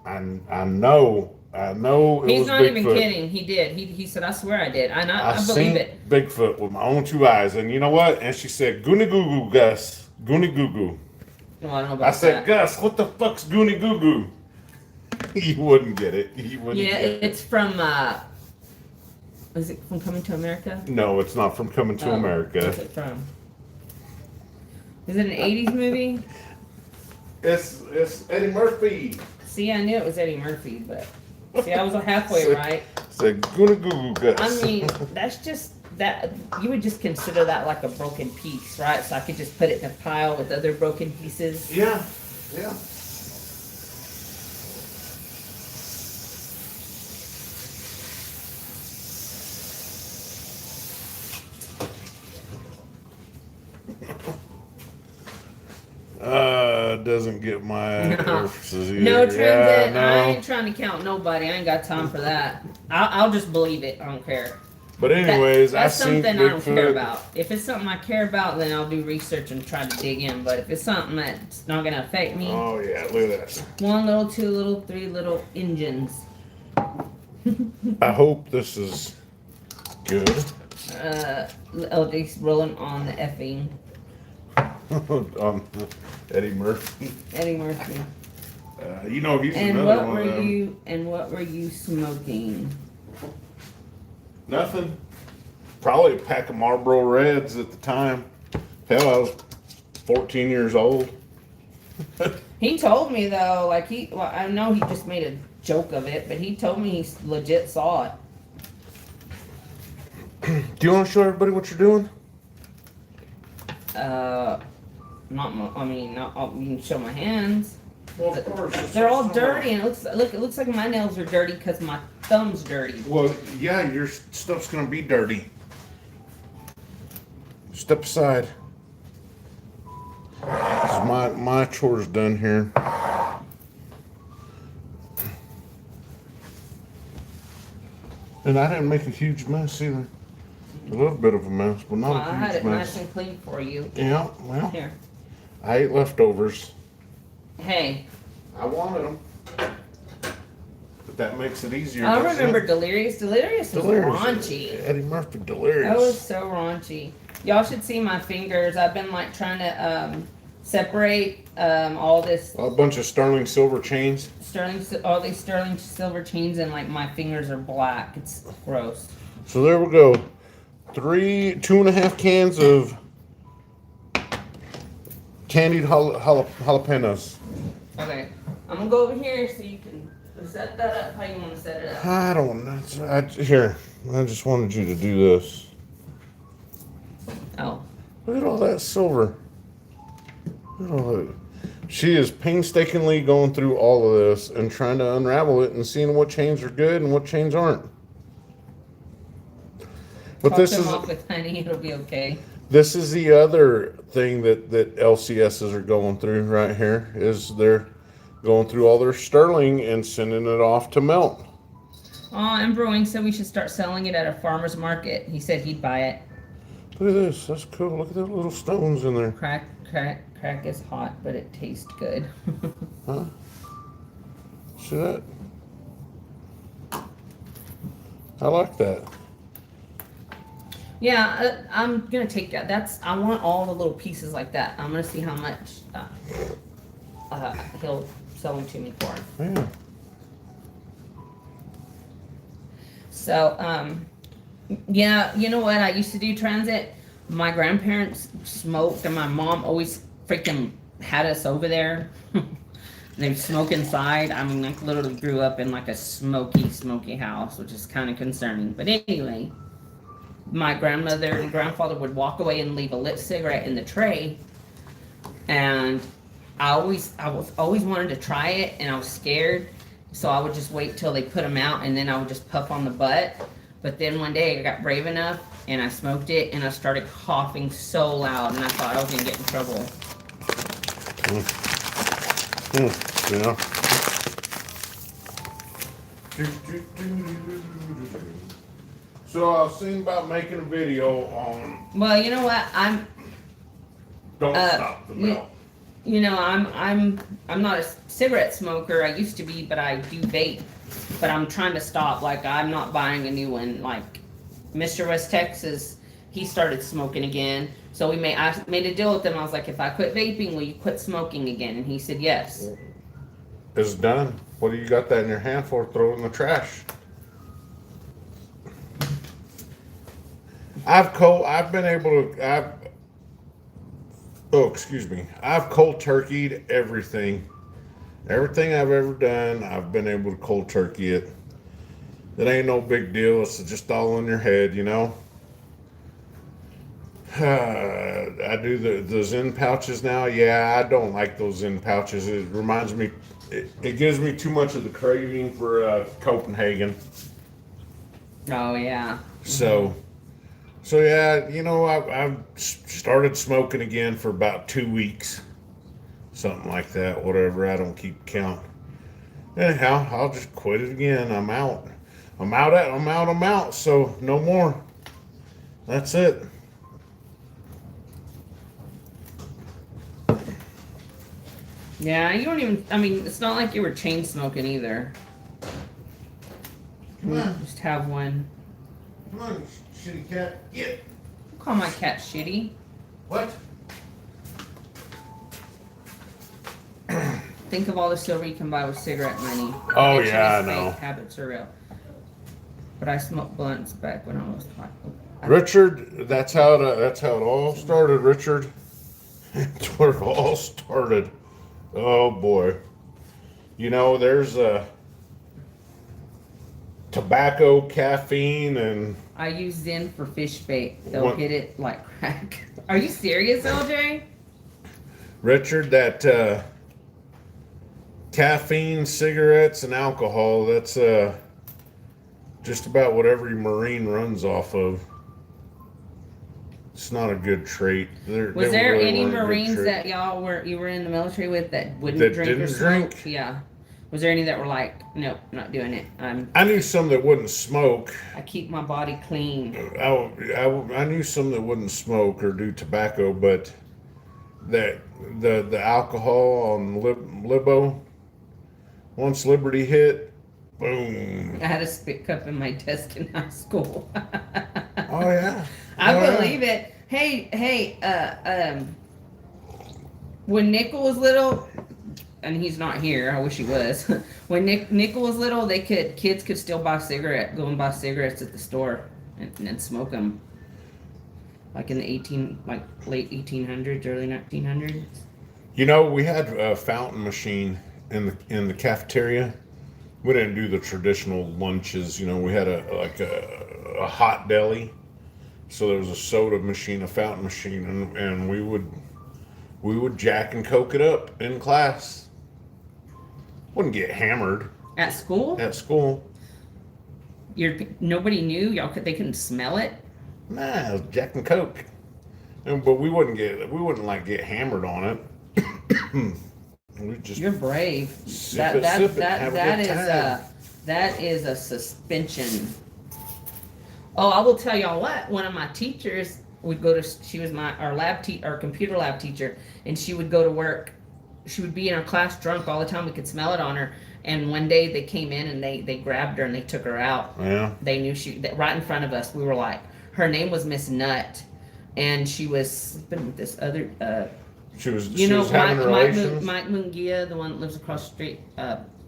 I know it He's was not Bigfoot. even kidding. He did. He said, I swear I did. I believe seen it. Bigfoot with my own two eyes. And you know what? And she said, Goonie Goo Goo, Gus. Goonie Goo Goo. Well, I don't know about I said, that. Gus, what the fuck's Goonie Goo Goo? He wouldn't get it. He wouldn't Yeah, get it. it's from, is it from Coming to America? No, it's not from Coming to America. What's it from? Is it an 80s movie? It's Eddie Murphy. See, I knew it was Eddie Murphy, but see, I was halfway right. Said Goonie Goo Goo, Gus. I mean, that's just that you would just consider that like a broken piece, right? So I could just put it in a pile with other broken pieces. Yeah. Doesn't get my orifices either. No transit. Yeah, no. I ain't trying to count nobody. I ain't got time for that. I'll just believe it. I don't care. But anyways, That's I seen something I don't care Bigfoot. about. If it's something I care about, then I'll do research and try to dig in. But if it's something that's not gonna affect me, Oh yeah, look at that. 1 little, 2 little, 3 little engines. I hope this is good. LJ's rolling on the effing Eddie Murphy. Eddie Murphy. You know he's And another what one were of them. what were you smoking? Nothing. Probably a pack of Marlboro Reds at the time. Hell, I was 14 years old. He told me though, like I know he just made joke of it, but he told me he legit saw it. Do you want to show everybody what you're doing? I mean, you can show my hands. Well, of course. They're all dirty, and it looks like my nails are dirty because my thumb's dirty. Well, yeah, your stuff's gonna be dirty. Step aside. This is my chores done here. And I didn't make a huge mess either. A little bit of a mess, but not Well, a I had huge it mess. nice and clean for you. Yeah, well, Here. I ate leftovers. Hey, I wanted them. But that makes it easier. I doesn't remember it? Delirious. Delirious was raunchy. Eddie Murphy Delirious. That was so raunchy. Y'all should see my fingers. I've been like trying to separate all this A bunch of sterling silver chains. all these sterling silver chains, and like my fingers are black. It's gross. So there we go. 2.5 cans of candied jalapenos. Okay, I'm gonna go over here so you can set that up how you want to set it up. I don't know. Here, I just wanted you to do this. Oh, Look at all that silver. Look at all that. She is painstakingly going through all of this and trying to unravel it and seeing what chains are good and what chains aren't. But top this them is off with honey. It'll be okay. this is the other thing that LCSs are going through right here is they're going through all their sterling and sending it off to melt. Oh, and Brewing said we should start selling it at a farmer's market. He said he'd buy it. Look at this. That's cool. Look at those little stones in there. Crack is hot, but it tastes good. Huh? See that? I like that. Yeah, I'm gonna take that. I want all the little pieces like that. I'm gonna see how much he'll sell them to me for. Yeah. So, yeah, you know what? I used to do transit. My grandparents smoked, and my mom always freaking had us over there. They'd smoke inside. I mean, I literally grew up in like a smoky house, which is kind of concerning. But anyway, my grandmother and grandfather would walk away and leave a lit cigarette in the tray, and I was always wanted to try it, and I was scared, so I would just wait till they put them out, and then I would just puff on the butt. But then one day I got brave enough, and I smoked it, and I started coughing so loud, and I thought I was gonna get in trouble. Yeah. So I was thinking about making a video on Well, you know what? don't stop the melt. You know, I'm not a cigarette smoker. I used to be, but I do vape. But I'm trying to stop. Like, I'm not buying a new one. Like, Mr. West Texas, he started smoking again. So I made a deal with him. I was like, if I quit vaping, will you quit smoking again? And he said yes. It's done. What do you got that in your hand for? Throw it in the trash. I've cold turkeyed everything. Everything I've ever done, I've been able to cold turkey it. It ain't no big deal. It's just all in your head, you know. I do the Zen pouches now. Yeah, I don't like those Zen pouches. It reminds me, it gives me too much of the craving for Copenhagen. Oh, yeah. So yeah, you know, I've started smoking again for about 2 weeks. Something like that, whatever. I don't keep count. Anyhow, I'll just quit it again. I'm out. I'm out. So no more. That's it. Yeah, you don't even, I mean, it's not like you were chain smoking either. Come on. Just have one. Come on, shitty cat. Get. Don't call my cat shitty. What? Think of all the silver you can buy with cigarette money. Oh, It's yeah, just I know. fake, habits are real. But I smoked blunts back when I was Richard, that's how it all started, Richard. That's where it all started. Oh boy. You know, there's tobacco, caffeine, and I use Zen for fish bait. They'll what, hit it like crack. Are you serious, LJ? Richard, that caffeine, cigarettes, and alcohol, that's just about what every Marine runs off of. It's not a good trait. Was there really any weren't good Marines traits. that you were in the military with that wouldn't That drink or didn't smoke? drink? Yeah. Was there any that were like, nope, not doing it. I knew some that wouldn't smoke. I keep my body clean. I knew some that wouldn't smoke or do tobacco, but that the alcohol on Libo, once Liberty hit, boom. I had a spit cup in my desk in high school. Oh yeah, I Oh, believe it. Hey, when Nickel was little, and he's not here, I wish he was. When Nickel was little, kids could still go and buy cigarettes at the store and smoke them. Like in the late 1800s, early 1900s. You know, we had a fountain machine in the cafeteria. We didn't do the traditional lunches. You know, we had a hot deli. So there was a soda machine, a fountain machine, and we would Jack and Coke it up in class. Wouldn't get hammered At school? at school. Nobody knew? They couldn't smell it? Nah, it was Jack and Coke. But we wouldn't like get hammered on it. We just You're brave. sip it, have a good time. That is a suspension. Oh, I will tell y'all what. One of my teachers would go to. She was our computer lab teacher, and she would go to work. She would be in our class drunk all the time. We could smell it on her. And one day they came in and they grabbed her and they took her out. Yeah. They knew right in front of us. We were like, her name was Miss Nut, and she was sleeping with this other. She was Mike having relations. Mungia, the one that lives across the street.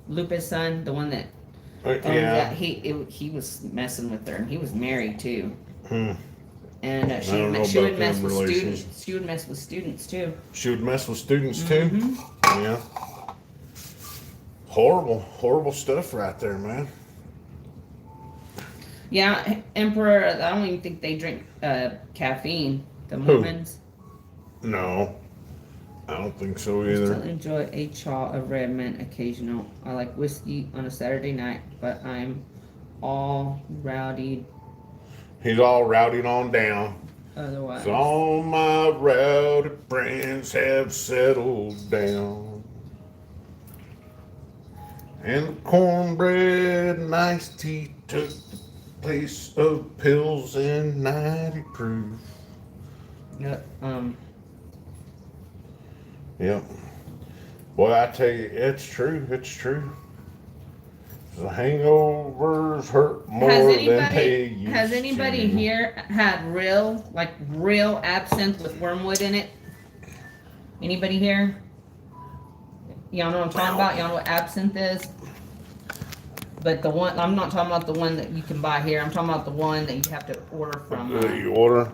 Lupe's son, the one that. Yeah. He was messing with her, and he was married too. Hmm. And she would mess with students. She would mess with students too. She would mess with students too. Mm-hmm. Yeah. Horrible stuff right there, man. Yeah, Emperor. I don't even think they drink caffeine. The Mormons. No, I don't think so I still either. enjoy a chaw of red mint occasional. I like whiskey on a Saturday night, but I'm all rowdy He's all rowdied on down. otherwise. So all my rowdy friends have settled down. And the cornbread and iced tea took the place of pills and 90 proof. Yep. Yep. Boy, I tell you, it's true. It's true. The hangovers hurt more than they used Has anybody to. here had real absinthe with wormwood in it? Anybody here? Y'all know what I'm talking about? Y'all know what absinthe is? But I'm not talking about the one that you can buy here. I'm talking about the one that you have to order from. You order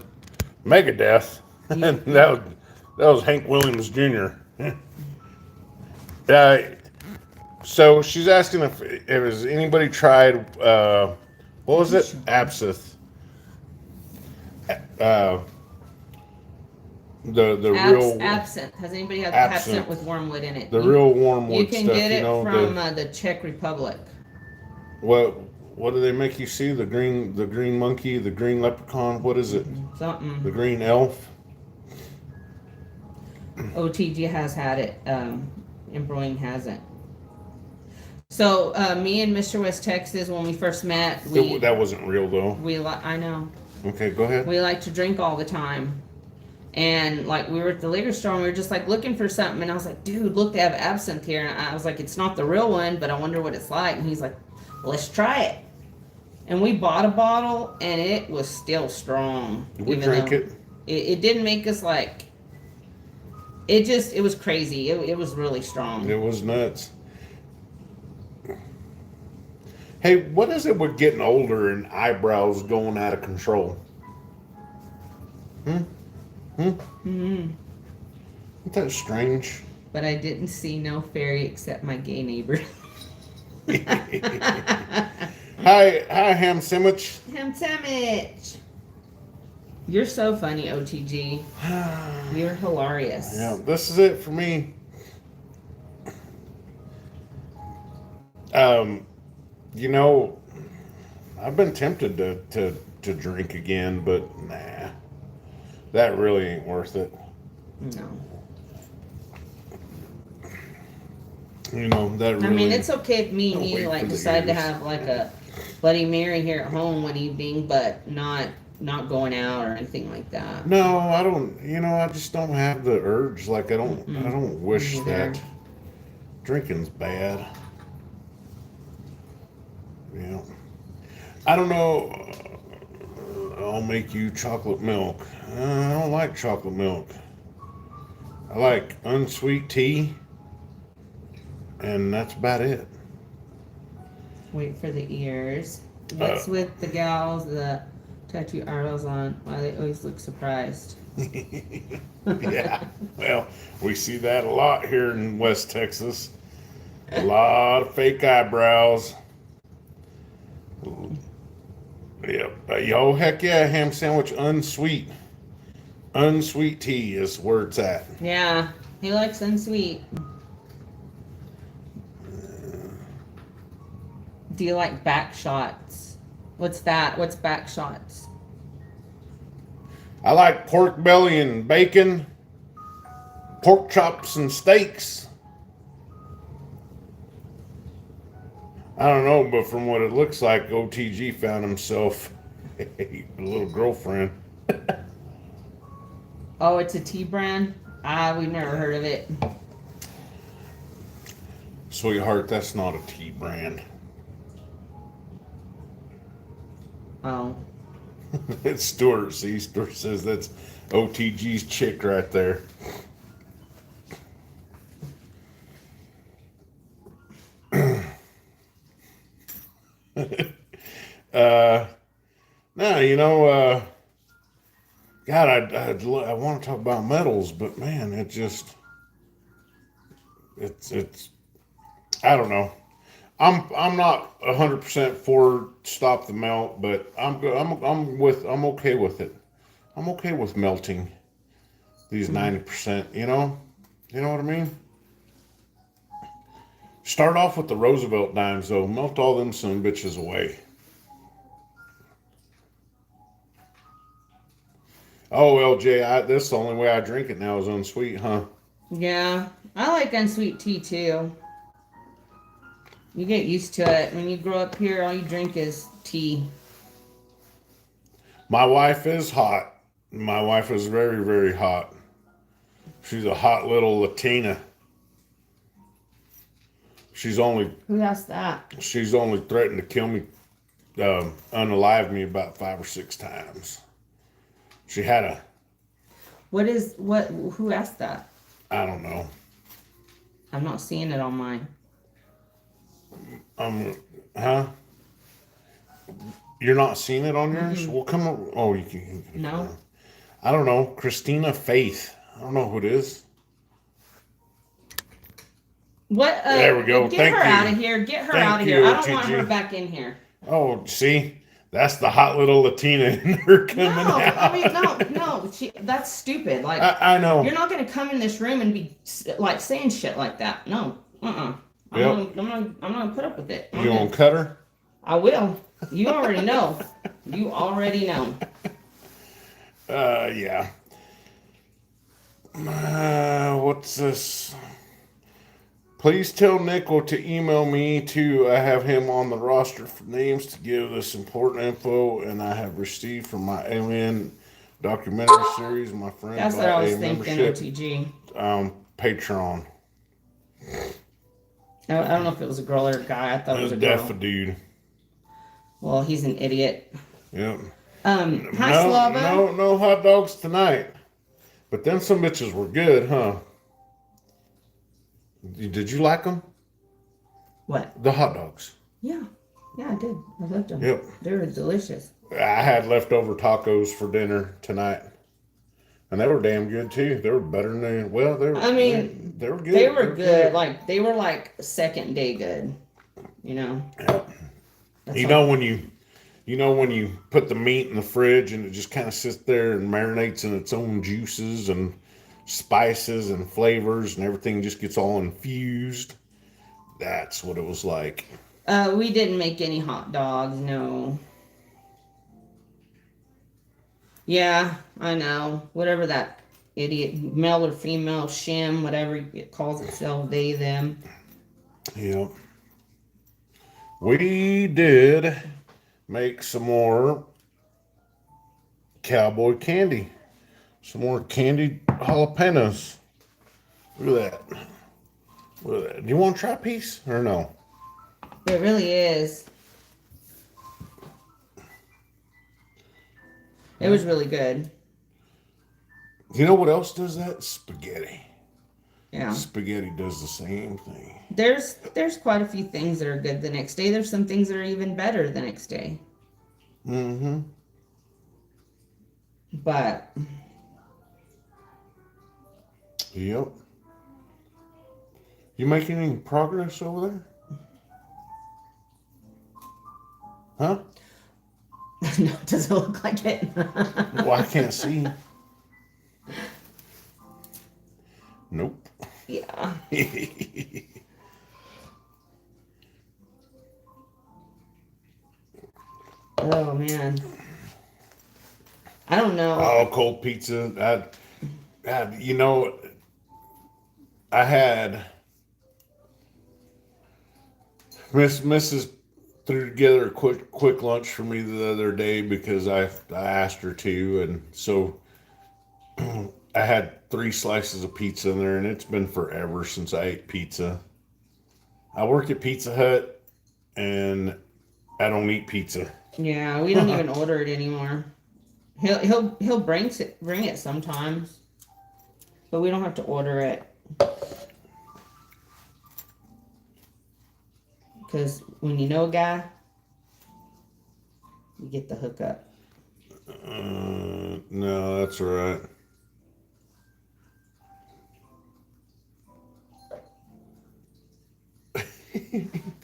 Megadeth. that was Hank Williams Jr. So she's asking if has anybody tried what was it? Absinthe. The real absinthe. Has anybody had absinthe. absinthe with wormwood in it? The real wormwood You can stuff. get it you know, from the Czech Republic. What do they make you see? The green monkey, the green leprechaun. What is it? Something. The green elf. OTG has had it. Embroying hasn't. So me and Mr. West Texas, when we first met, That wasn't real though. I know. Okay, go ahead. We like to drink all the time. And like we were at the liquor store and we were just like looking for something, and I was like, dude, look, they have absinthe here. And I was like, it's not the real one, but I wonder what it's like. And he's like, let's try it. And we bought a bottle and it was still strong. We drank it. It didn't make us like, it was crazy. It was really strong. It was nuts. Hey, what is it with getting older and eyebrows going out of control? Isn't that strange? But I didn't see no fairy except my gay neighbor. Hi, ham sandwich. Ham sandwich. You're so funny, OTG. You're hilarious. Yeah, this is it for me. Um, you know, I've been tempted to drink again, but nah, that really ain't worth it. No. You know that. Really, I mean, it's okay if me and Don't you wait like for the decide to ears. have like a Bloody Mary here at home one evening, but not going out or anything like that. No, I don't. You know, I just don't have the urge. Like I don't. I don't wish Me neither. that drinking's bad. You know, I don't know. I'll make you chocolate milk. I don't like chocolate milk. I like unsweet tea, and that's about it. Wait for the ears. What's with the gals, the tattoo arrows on? Why they always look surprised? Yeah. Well, we see that a lot here in West Texas. A lot of fake eyebrows. Yep. Yo, heck yeah, ham sandwich unsweet. Unsweet tea is where it's at. Yeah, he likes unsweet. Do you like back shots? What's that? What's back shots? I like pork belly and bacon, pork chops and steaks. I don't know, but from what it looks like, OTG found himself a little girlfriend. Oh, it's a tea brand? We've never heard of it. Sweetheart, that's not a tea brand. Oh. It's Stuart. See, Stuart says that's OTG's chick right there. Now, you know, God, I want to talk about metals, but man, it's, I don't know. I'm not 100% for stop the melt, but I'm okay with it. I'm okay with melting these 90%. You know what I mean. Start off with the Roosevelt dimes though. Melt all them some bitches away. Oh, LJ, that's the only way I drink it now is unsweet, huh? Yeah, I like unsweet tea too. You get used to it. When you grow up here, all you drink is tea. My wife is hot. My wife is very, very hot. She's a hot little Latina. She's only Who asked that? threatened to kill me, unalive me about 5 or 6 times. She had a, Who asked that? I don't know. I'm not seeing it on mine. Huh? You're not seeing it on yours? Well, come on. Oh, you can. No. I don't know. Christina Faith. I don't know who it is. What? There we go. Get Thank her you. out of here. Get her Thank out of you, here. I don't want OTG. her back in here. Oh, see? That's the hot little Latina in her coming No, out. I mean, no. That's stupid. Like, I know. you're not going to come in this room and be like saying shit like that. No. Yep. I'm not gonna put up with it. You gonna cut her? I will. You already know. You already know. Yeah. What's this? Please tell Nickel to email me too. I have him on the roster for names to give this important info, and I have received from my alien documentary series. My friend That's what bought I was a thinking, membership, OTG. Patreon. I don't know if it was a girl or a guy. I thought it was a Def girl. a dude. Well, he's an idiot. Yep. Hi, Slava. No hot dogs tonight. But then some bitches were good, huh? Did you like them? What? The hot dogs. Yeah, I did. I loved them. Yep. They were delicious. I had leftover tacos for dinner tonight. And they were damn good too. They were better than they were good. They were good. Like, they were like second day good. You know? Yep. That's You all. know when you put the meat in the fridge and it just kind of sits there and marinates in its own juices and spices and flavors and everything just gets all infused. That's what it was like. We didn't make any hot dogs, no. Yeah, I know. Whatever that idiot, male or female, shim, whatever it calls itself, they, them. Yeah. We did make some more cowboy candy. Some more candied jalapenos. Look at that. Look at that. Do you want to try a piece or no? It really is. It was really good. You know what else does that? Spaghetti. Yeah. Spaghetti does the same thing. There's quite a few things that are good the next day. There's some things that are even better the next day. Mm-hmm. But Yep. You making any progress over there? Huh? no, it doesn't look like it. Well, I can't see. Nope. Yeah. Oh man. I don't know. Oh, cold pizza. You know, I had Mrs. threw together a quick lunch for me the other day because I asked her to, and so I had 3 slices of pizza in there, and it's been forever since I ate pizza. I work at Pizza Hut, and I don't eat pizza. Yeah, we don't even order it anymore. He'll bring it sometimes, but we don't have to order it because when you know a guy, you get the hookup. No, that's all right.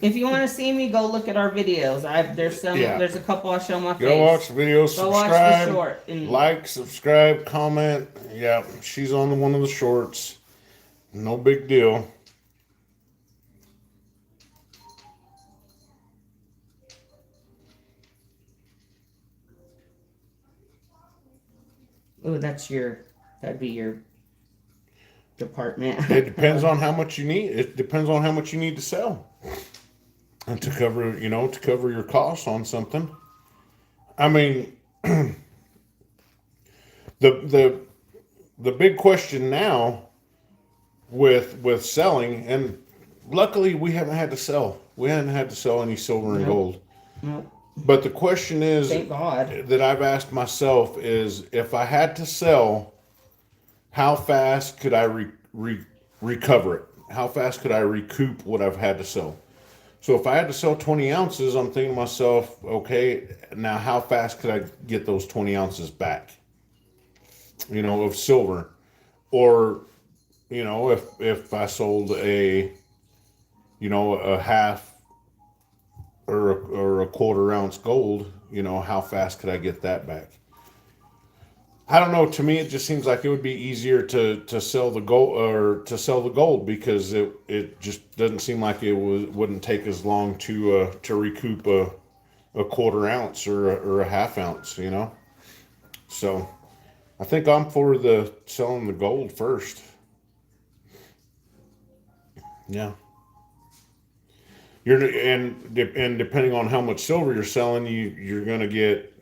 If you want to see me, go look at our videos. There's a couple I show my face. Go watch the video, Go watch subscribe, the short. And like, subscribe, comment. Yeah, she's on one of the shorts. No big deal. oh, that'd be your department. It depends on how much you need. It depends on how much you need to sell, and to cover your costs on something. I mean, the big question now with selling, and luckily we haven't had to sell. We haven't had to sell any silver and Nope. gold. Nope. But the question is Thank God. that I've asked myself is, if I had to sell, how fast could I recover it? How fast could I recoup what I've had to sell? So if I had to sell 20 ounces, I'm thinking to myself, okay, now how fast could I get those 20 ounces back? Of silver. Or, if I sold a half or a quarter ounce gold, how fast could I get that back? I don't know. To me, it just seems like it would be easier to sell the gold because it just doesn't seem like wouldn't take as long to recoup a quarter ounce or a half ounce. So I think I'm for the selling the gold first. Yeah. And depending on how much silver you're selling, you're gonna get.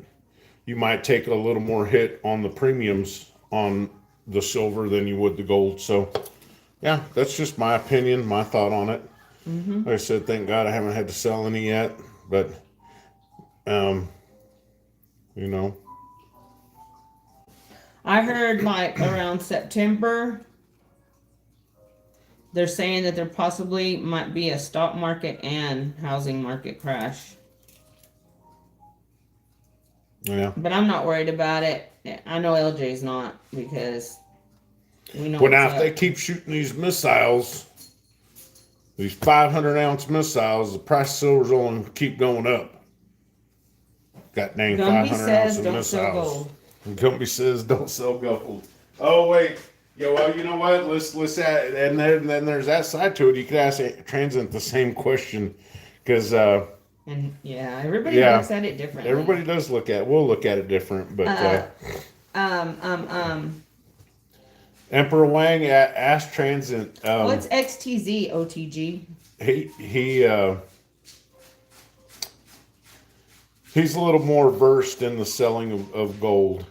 You might take a little more hit on the premiums on the silver than you would the gold. So, yeah, that's just my opinion, my thought on it. Mm-hmm. Like I said, thank God I haven't had to sell any yet, but, you know. I heard like around September, they're saying that there possibly might be a stock market and housing market crash. Yeah. But I'm not worried about it. I know LJ's not because we know. Well, now what's if they up. keep shooting these missiles, these 500-ounce missiles, the price of silver's only keep going up. Got dang Gumby 500 says ounces in don't this sell house. gold. Gumby says don't sell gold. Oh wait, yeah. Well, you know what? Let's add, and then there's that side to it. You could ask Transient the same question, because And yeah, everybody yeah, looks at it differently. everybody does look at. We'll look at it different, but Um, um, um. Emperor Wang asked Transient. What's XTZ OTG? He's a little more versed in the selling of gold.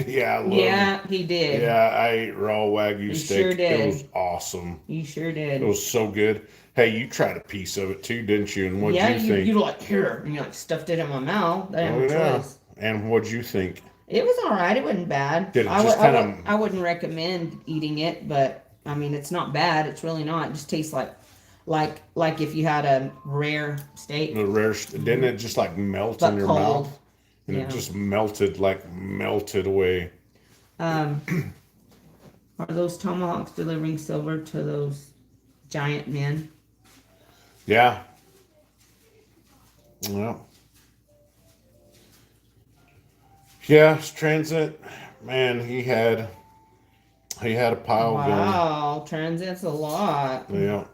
Yeah, I love Yeah, he did. Yeah, I ate raw Wagyu He steak. sure did. It was awesome. He sure It did. was so good. Hey, you tried a piece of it too, didn't you? And what'd Yeah, you think? you like here, and you like stuffed it in my mouth. I didn't have a yeah. choice. And what'd you think? It was all right. It wasn't bad. Did it just kind of? I wouldn't recommend eating it, but I mean, it's not bad. It's really not. It just tastes like if you had a rare steak. The rare, didn't it just like melt But in your cold. mouth? And Yeah. it just melted away. Are those tomahawks delivering silver to those giant men? Yeah. Well. Yeah, Transit, man, he had a pile going. Wow, transit's a lot. Yeah.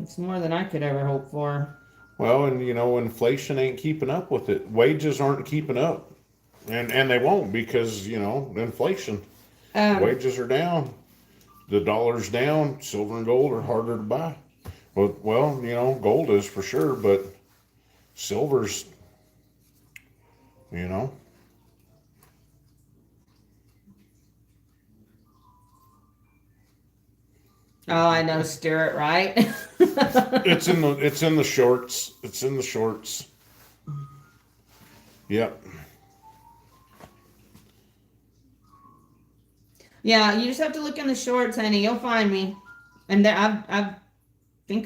It's more than I could ever hope for. Well, and inflation ain't keeping up with it. Wages aren't keeping up. And they won't, because, inflation. Wages are down. The dollar's down. Silver and gold are harder to buy. Well, gold is for sure, but silver's, Oh, I know, stir it right. it's in the shorts. It's in the shorts. Yep. Yeah, you just have to look in the shorts, honey. You'll find me. And there, I think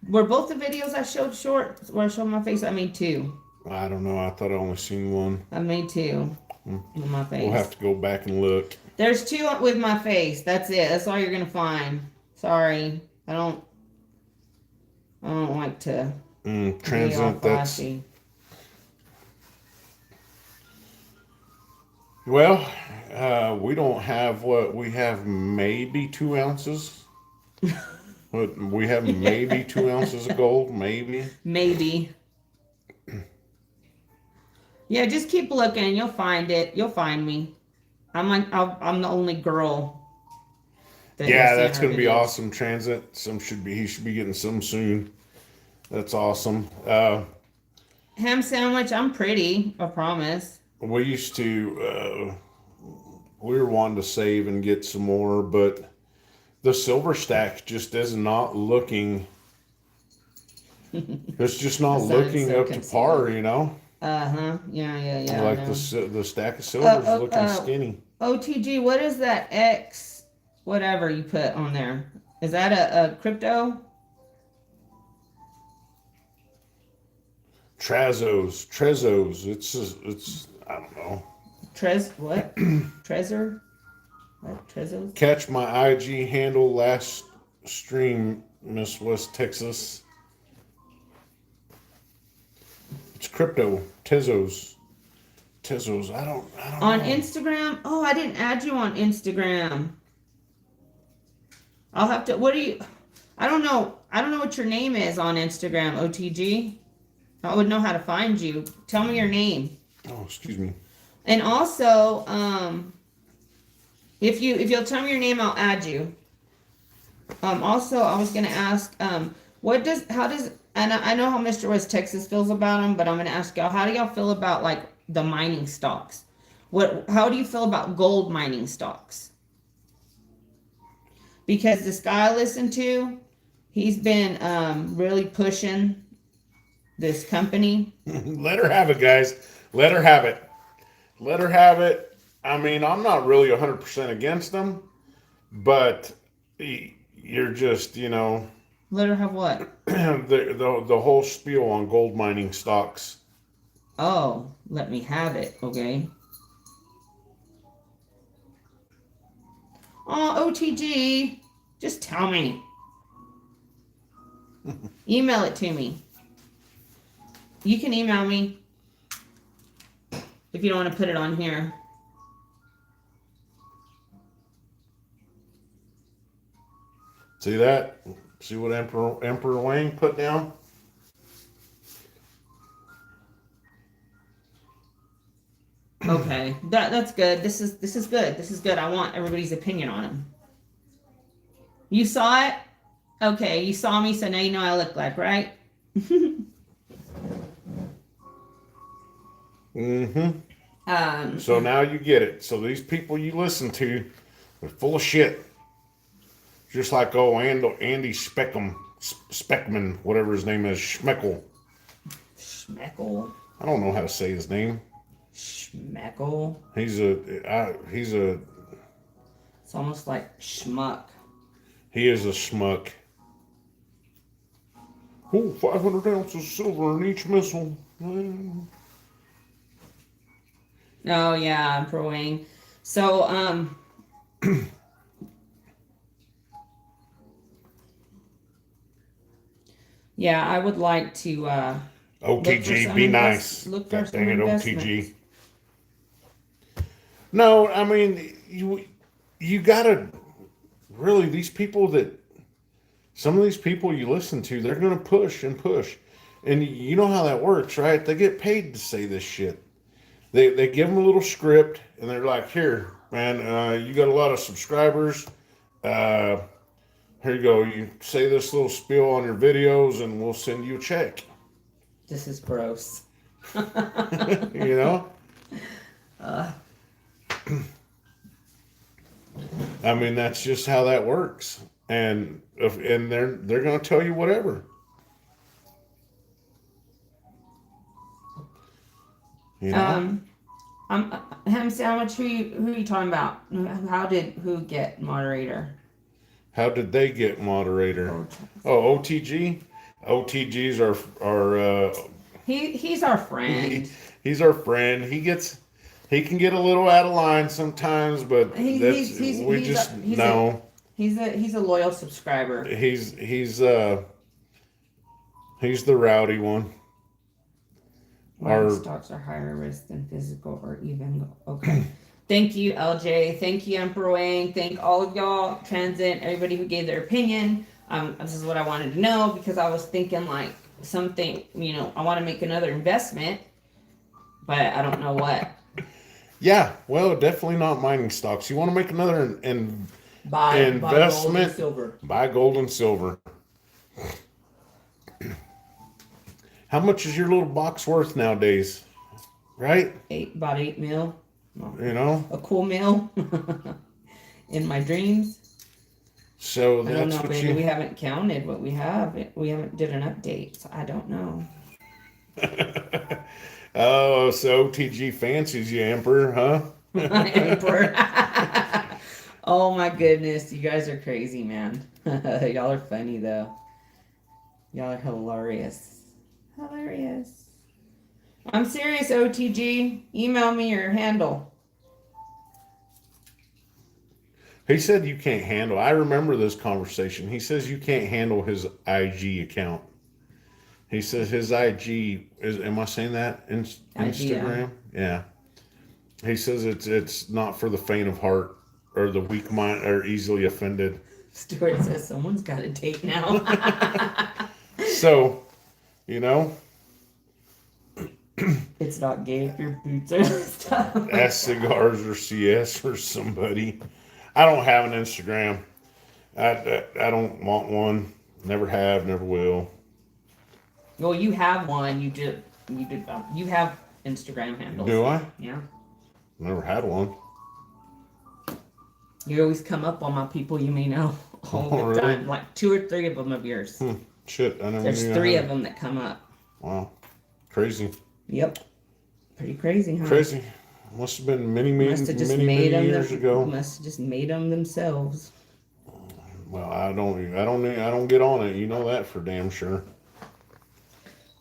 were both the videos I showed short, where I showed my face? I made two. I don't know. I thought I only seen one. I made two with my face. We'll have to go back and look. There's two with my face. That's it. That's all you're gonna find. Sorry, I don't like to be all Transient. That's flashy. well. We don't have what we have. Maybe 2 ounces. But we have maybe 2 ounces of gold. Maybe. Maybe. Yeah, just keep looking. You'll find it. You'll find me. I'm the only girl. Yeah, that's gonna be awesome. Transit. He should be getting some soon. That's awesome. Ham sandwich. I'm pretty. I promise. We used to. We were wanting to save and get some more, but the silver stack just is not looking. It's just not looking so up to par, Yeah. Like the stack of silver is looking skinny. OTG, what is that X whatever you put on there? Is that a crypto? Trezos. It's I don't know. What? Trezor? What? Trezos? Catch my IG handle last stream, Miss West Texas. It's crypto. Tezos. I don't On know. Instagram? Oh, I didn't add you on Instagram. I'll have to. I don't know. I don't know what your name is on Instagram, OTG. I would know how to find you. Tell me your name. Oh, excuse me. And also, if you'll tell me your name, I'll add you. Also, I was gonna ask, and I know how Mr. West Texas feels about him, but I'm gonna ask y'all, how do y'all feel about like the mining stocks? How do you feel about gold mining stocks? Because this guy I listen to, he's been really pushing this company. Let her have it, guys. Let her have it. Let her have it. I mean, I'm not really 100% against them, but you're just, Let her have what? the whole spiel on gold mining stocks. Oh, let me have it, okay? Oh, OTG, just tell me. Email it to me. You can email me if you don't want to put it on here. See that? See what Emperor Wang put down? Okay, that's good. This is good. This is good. I want everybody's opinion on him. You saw it? Okay, you saw me, so now you know what I look like, right? Mm-hmm. So now you get it. So these people you listen to, they're full of shit. Just like Andy Speckman, whatever his name is, Schmeckel. Schmeckel. I don't know how to say his name. Schmeckel. He's a. It's almost like schmuck. He is a schmuck. Oh, 500 ounces of silver in each missile. Oh yeah, Emperor Wang. So yeah, I would like to OTG, be nice. Look for God some dang it, investments. OTG. No, I mean you gotta really some of these people you listen to, they're gonna push and push, and you know how that works, right? They get paid to say this shit. They give them a little script, and they're like, "Here, man, you got a lot of subscribers. Here you go. You say this little spiel on your videos, and we'll send you a check." This is gross. You know. I mean, that's just how that works, and they're gonna tell you whatever. You know. Hamster, how much who are you talking about? Who get moderator? How did they get moderator? Oh, OTG. OTG's our He's our friend. He's our friend. He can get a little out of line sometimes, but He's a loyal subscriber. He's the rowdy one. Our stocks are higher risk than physical or even. Okay. Thank you, LJ. Thank you, Emperor Wang. Thank all of y'all, Transit, everybody who gave their opinion. This is what I wanted to know because I was thinking like something, I want to make another investment, but I don't know what. Yeah, well, definitely not mining stocks. You want to make another investment? Buy gold and silver. Buy gold and silver. How much is your little box worth nowadays? Right? About 8 mil. You know? A cool meal. In my dreams. So I don't know, baby. We haven't counted what we have. We haven't did an update, so I don't know. Oh, so OTG fancies you, Emperor, huh? Emperor. Oh my goodness, you guys are crazy, man. Y'all are funny though. Y'all are hilarious. Hilarious. I'm serious, OTG. Email me your handle. He said you can't handle. I remember this conversation. He says you can't handle his IG account. He says his IG is. Am I saying that? Instagram? Yeah. He says it's not for the faint of heart or the weak mind or easily offended. Stuart says someone's got a date now. So, it's not gay if your boots are stuff. Ask Cigars or CS or somebody. I don't have an Instagram. I don't want one. Never have. Never will. Well, you have one. You have Instagram handles. Do I? Yeah. Never had one. You always come up on my people you may know all the really? time. Like 2 or 3 of them of yours. Shit, I never There's knew 3 of them that come up. Wow. Crazy. Yep. Pretty crazy, huh? Crazy. Must have been many years ago. Must have just made them themselves. Well, I don't get on it. You know that for damn sure.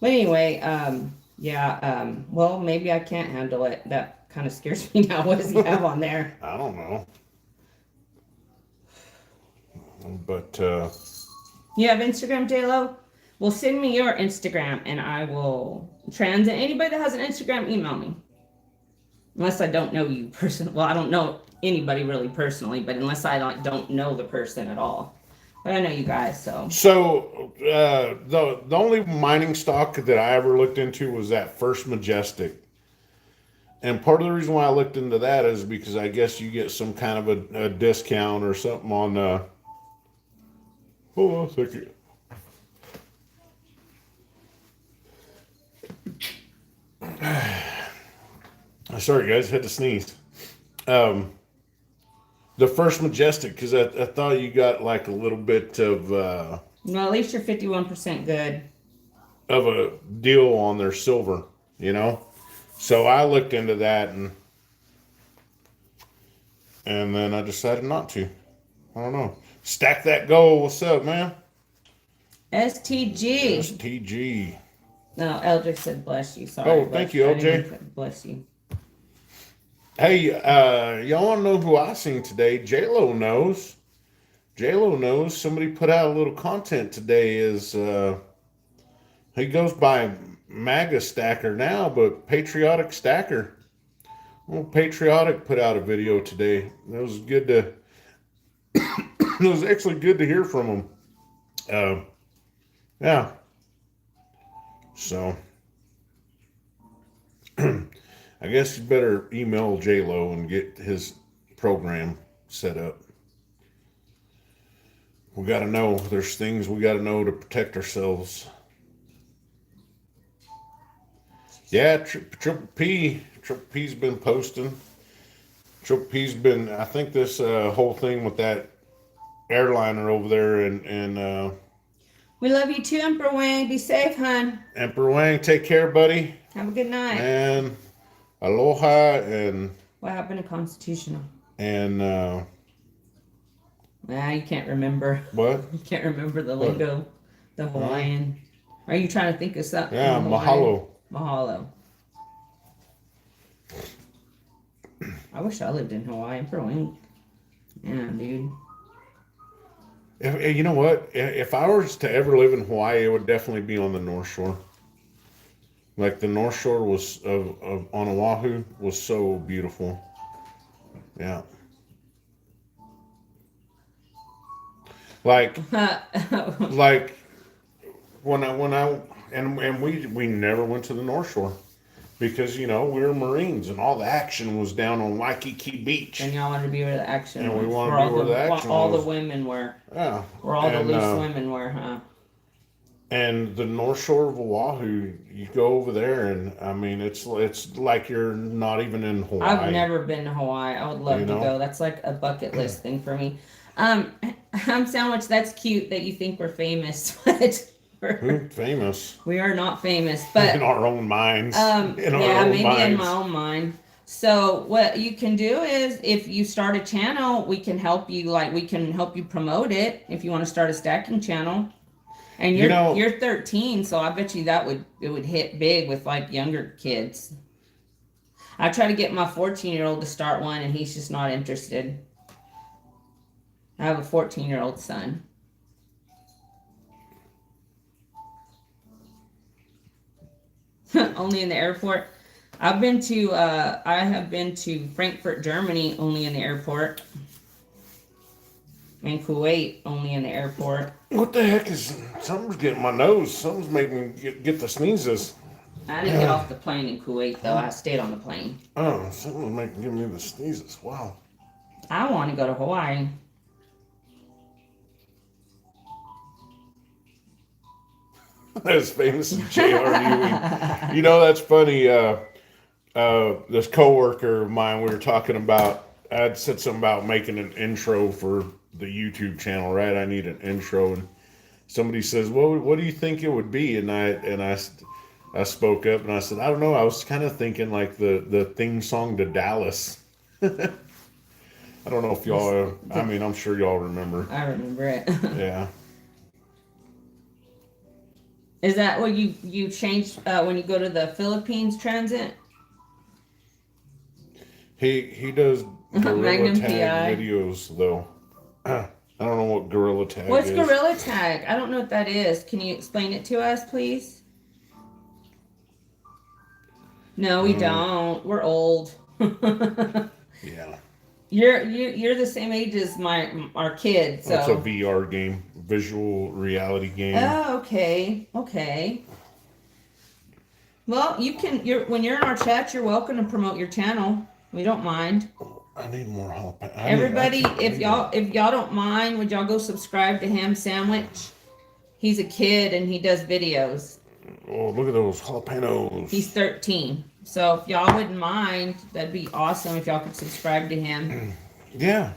But anyway, well, maybe I can't handle it. That kind of scares me now. What does he have on there? I don't know. But you have Instagram, JLo? Well, send me your Instagram and I will trans. Anybody that has an Instagram, email me. Unless I don't know you personally. Well, I don't know anybody really personally, but unless I don't know the person at all. But I know you guys, so. So the only mining stock that I ever looked into was that First Majestic. And part of the reason why I looked into that is because I guess you get some kind of a discount or something on. Hold on a second. Sorry, guys, had to sneeze. The First Majestic, because I thought you got like a little bit Well, at least you're 51% good. of a deal on their silver, you know. So I looked into that and then I decided not to. I don't know. Stack that gold. What's up, man? STG. STG. No, LJ said bless you. Sorry. Oh, thank you, LJ. Bless you. Hey, y'all want to know who I seen today? J-Lo knows. J-Lo knows. Somebody put out a little content today. He goes by MAGA Stacker now, but Patriotic Stacker. Well, Patriotic put out a video today. It was good to. It was actually good to hear from him. Yeah. So. I guess you better email J-Lo and get his program set up. We got to know. There's things we got to know to protect ourselves. Yeah, Triple P's been posting. Triple P's been, I think this whole thing with that airliner over there and we love you too, Emperor Wang. Be safe, hon. Emperor Wang, take care, buddy. Have a good night. And aloha and what happened to Constitutional? And you can't remember. What? You can't remember the lingo, the Hawaiian. Are you trying to think of something? Yeah, mahalo. Mahalo. I wish I lived in Hawaii. Emperor Wang. Yeah, dude. You know what? If I was to ever live in Hawaii, it would definitely be on the North Shore. Like the North Shore was on Oahu was so beautiful. Yeah. Like when I and we never went to the North Shore because we were Marines and all the action was down on Waikiki Beach. And y'all wanted to be where the action and was. we wanted to be where the action all was. the women were. Yeah. Where all the loose women were, huh? And the North Shore of Oahu, you go over there, and I mean, it's like you're not even in Hawaii. I've never been to Hawaii. I would love to go. That's like a bucket list thing for me. Sandwich, that's cute that you think we're famous, but famous. We are not famous, but in our own minds. In my own mind. So what you can do is, if you start a channel, we can help you. Like we can help you promote it if you want to start a stacking channel. And you're 13, so I bet you it would hit big with like younger kids. I try to get my 14-year-old to start one, and he's just not interested. I have a 14-year-old son. Only in the airport. I have been to Frankfurt, Germany, only in the airport. And Kuwait, only in the airport. What the heck is... Something's getting my nose. Something's making me get the sneezes. I didn't get off the plane in Kuwait, though. I stayed on the plane. Oh, something's giving me the sneezes. Wow. I want to go to Hawaii. As famous as J.R. That's funny. This coworker of mine, we were talking about, I'd said something about making an intro for the YouTube channel, right? I need an intro, and somebody says, "Well, what do you think it would be?" And I spoke up and I said, "I don't know. I was kind of thinking like the theme song to Dallas." I don't know if y'all. I'm sure y'all remember. I remember it. Yeah. Is that what you changed when you go to the Philippines transit? He does gorilla tag videos though. I don't know what Gorilla Tag What's is. Gorilla Tag? I don't know what that is. Can you explain it to us, please? No, we don't. We're old. Yeah. You're the same age as our kid, so. It's a VR game, visual reality game. Oh, okay. Okay. Well, when you're in our chat, you're welcome to promote your channel. We don't mind. I need more jalapeno. Everybody, if y'all don't mind, would y'all go subscribe to Ham Sandwich? He's a kid and he does videos. Oh, look at those jalapenos. He's 13. So if y'all wouldn't mind, that'd be awesome if y'all could subscribe to him. Yeah.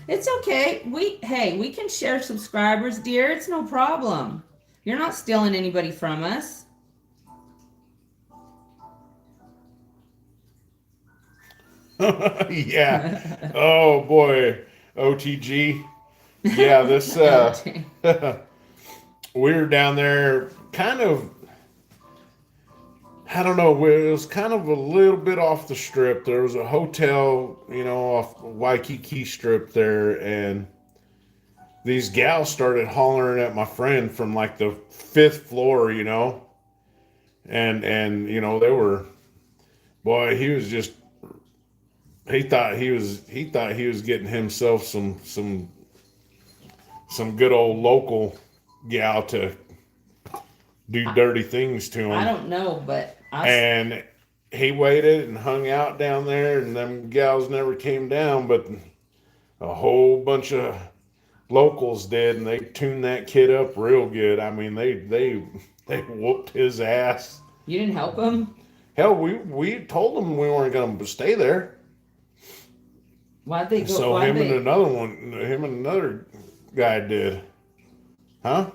It's okay. We can share subscribers, dear. It's no problem. You're not stealing anybody from us. Yeah. Oh boy. OTG. Yeah, this we were down there kind of, I don't know, it was kind of a little bit off the strip. There was a hotel, off Waikiki strip there, and these gals started hollering at my friend from like the 5th floor, and they were, boy, he was just, he thought he was getting himself some good old local gal to do dirty things to him. I don't know, but and he waited and hung out down there, and them gals never came down, but a whole bunch of locals did, and they tuned that kid up real good. I mean, they whooped his ass. You didn't help him? Hell, we told him we weren't going to stay there. Why'd they go? So him and another guy did. Huh?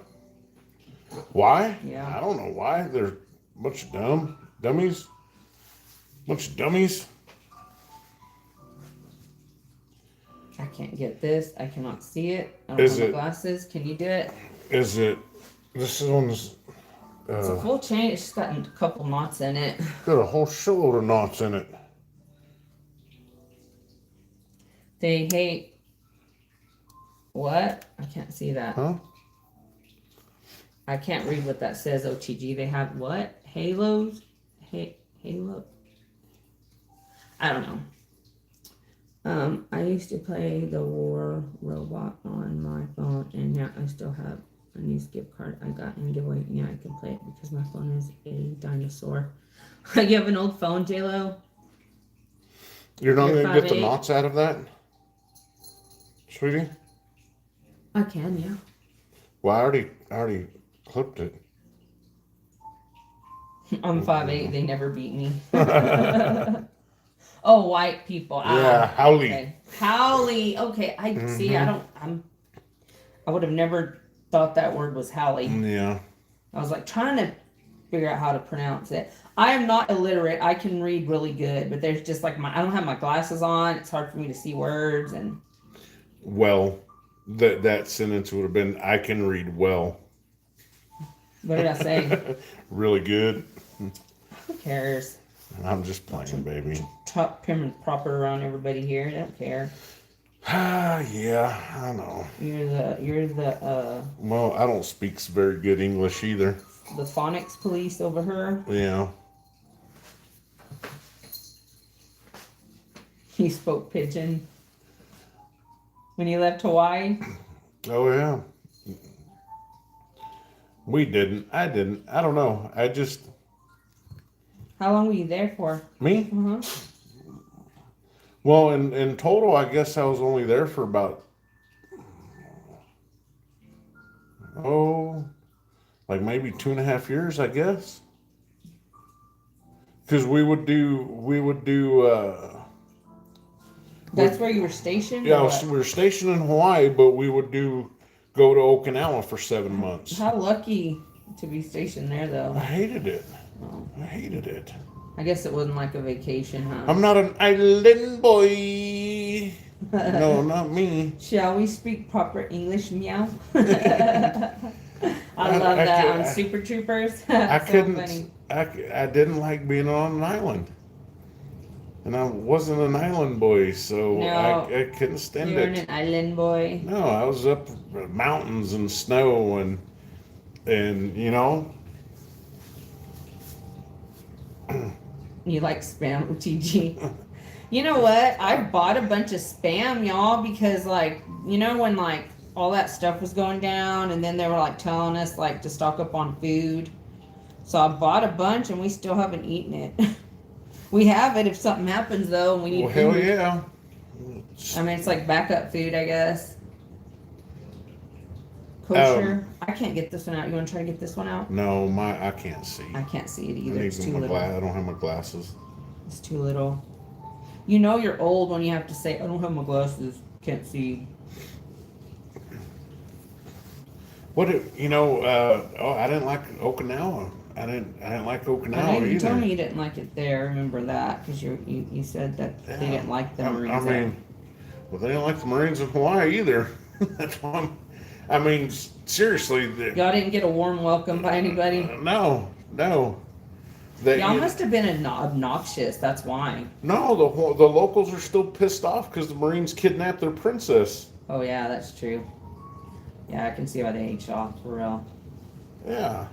Why? Yeah. I don't know why. They're a bunch of dummies. Bunch of dummies. I can't get this. I cannot see it. I don't have my glasses. Can you do it? This one's... it's a full chain. It's just got a couple knots in it. Got a whole shitload of knots in it. They hate... What? I can't see that. Huh? I can't read what that says, OTG. They have what? Halos? Halo? I don't know. I used to play the War Robot on my phone, and yeah, I still have a new gift card I got in giveaway. Yeah, I can play it because my phone is a dinosaur. You have an old phone, JLo? You're not going to get the knots out of that? Sweetie? I can, yeah. Well, I already clipped it. I'm 5'8". They never beat me. Oh, white people. Yeah, Howley. Okay. Howley. Okay, I see. I would have never thought that word was Howley. Yeah. I was like trying to figure out how to pronounce it. I am not illiterate. I can read really good, but there's just like I don't have my glasses on. It's hard for me to see words and. Well, that sentence would have been, I can read well. What did I say? Really good. Who cares? I'm just playing, baby. Top prim and proper around everybody here. I don't care. Yeah, I know. You're the Well, I don't speak very good English either. The phonics police over here. Yeah. He spoke pidgin when he left Hawaii. Oh yeah. We didn't. I didn't. I don't know. I just. How long were you there for? Me? Well, in total, I guess I was only there for about, like maybe 2.5 years, I guess. Because we would do. That's where you were stationed? Yeah, we were stationed in Hawaii, but we would go to Okinawa for 7 months. How lucky to be stationed there, though. I hated it. Oh. I hated it. I guess it wasn't like a vacation, huh? I'm not an island boy. No, not me. Shall we speak proper English, meow? I love that on Super Troopers. I so couldn't. funny. I didn't like being on an island. and I wasn't an island boy, so No, I couldn't stand you weren't it. an island boy. No, I was up mountains and snow and you know. You like spam OTG. You know what? I bought a bunch of spam, y'all, because like, you know, when like all that stuff was going down and then they were like telling us like to stock up on food. So I bought a bunch and we still haven't eaten it. We have it if something happens though and we need Well, hell food. yeah. I mean, it's like backup food, I guess. Kosher. I can't get this one out. You want to try to get this one out? No, I can't see. I can't see it I either. need It's too my little. I don't have my glasses. It's too little. You know you're old when you have to say, I don't have my glasses. Can't see. You know? I didn't like Okinawa. I didn't like I know Okinawa you told either. me you didn't like it there. I remember that because you said that they didn't like the Marines I there. mean, well, they didn't like the Marines in Hawaii either. That's why I mean, seriously, Y'all didn't get a warm welcome by anybody? no. Y'all must have been obnoxious. That's why. No, the locals are still pissed off because the Marines kidnapped their princess. Oh, yeah, that's true. Yeah, I can see why they hate y'all, for real. Yeah.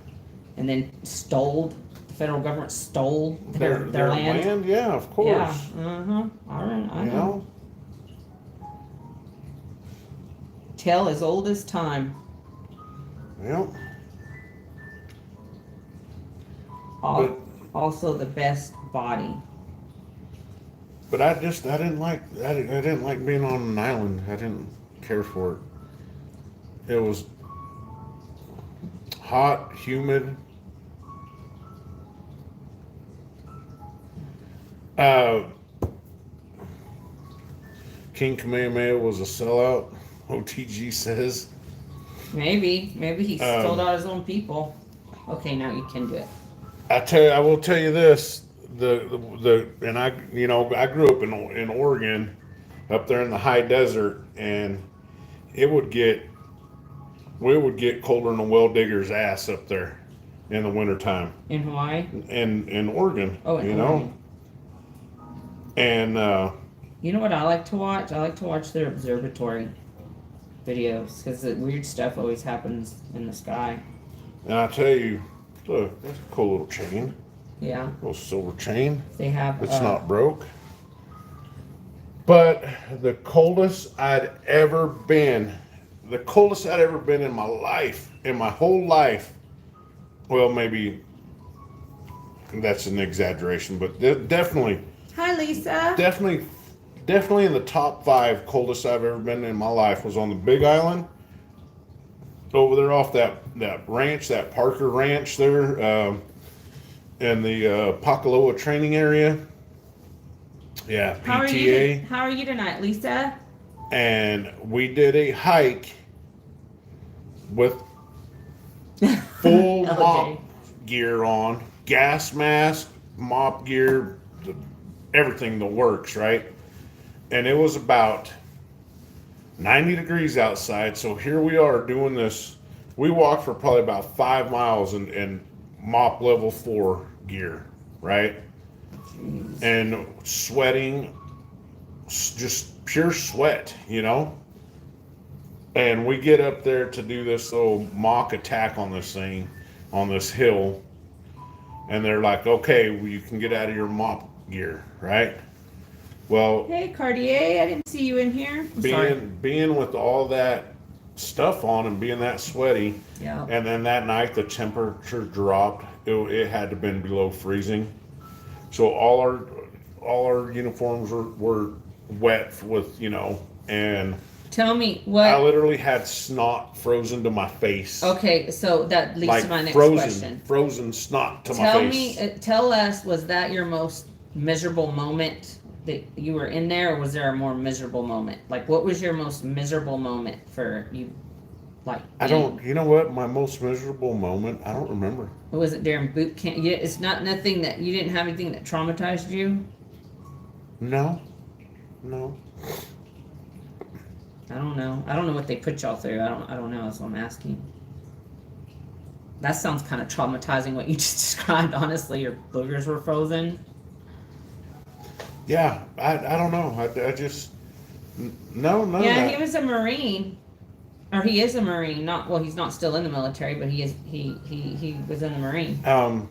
And then the federal government stole their Their land. Yeah, of course. Yeah, uh-huh. I You know. know? Tale as old as time. Yep. Also the best body. But I didn't like being on an island. I didn't care for it. It was hot, humid. Uh, King Kamehameha was a sellout. OTG says. Maybe he sold out his own people. Okay, now you can do it. I will tell you this. And I grew up in Oregon, up there in the high desert, and we would get colder than a well digger's ass up there in the wintertime. In Hawaii? In Oregon. Oh, in you Oregon. know? And you know what I like to watch? I like to watch their observatory videos because the weird stuff always happens in the sky. and I tell you, look, that's a cool little chain. Yeah, Little silver chain. they have. It's not broke. But the coldest I'd ever been in my life, in my whole life. Well, maybe that's an exaggeration, but definitely, Hi, Lisa. definitely in the top 5 coldest I've ever been in my life was on the Big Island, over there off that ranch, that Parker Ranch there, in the Pakaloa training area. Yeah, PTA. How are you tonight, Lisa? And we did a hike with full Okay. mop gear on, gas mask, mop gear, everything that works, right? And it was about 90 degrees outside, so here we are doing this. We walked for probably about 5 miles in mop level 4 gear, right? Jeez. And sweating, just pure sweat, you know? And we get up there to do this little mock attack on this thing, on this hill. And they're like, okay, well, you can get out of your mop gear, right? Well, Hey, Cartier, I didn't see you in here. I'm sorry. being with all that stuff on and being that sweaty, Yeah. and then that night the temperature dropped. It had to have been below freezing. So all our uniforms were wet with, and Tell me I what. literally had snot frozen to my face. Okay, so that leads Like to my next frozen, question. frozen snot to my Tell face. me, tell us, was that your most miserable moment that you were in there, or was there a more miserable moment? Like, what was your most miserable moment for you? Like, You know what? My most miserable moment, I don't remember. Was it during boot camp? It's not nothing that you didn't have anything that traumatized you. No. I don't know. I don't know what they put y'all through. I don't know. That's what I'm asking. That sounds kind of traumatizing. What you just described. Honestly, your boogers were frozen. Yeah, I don't know. I just no, none of Yeah, that. he was a Marine. Or he is a Marine. Not well, he's not still in the military, but he was in the Marine. Um,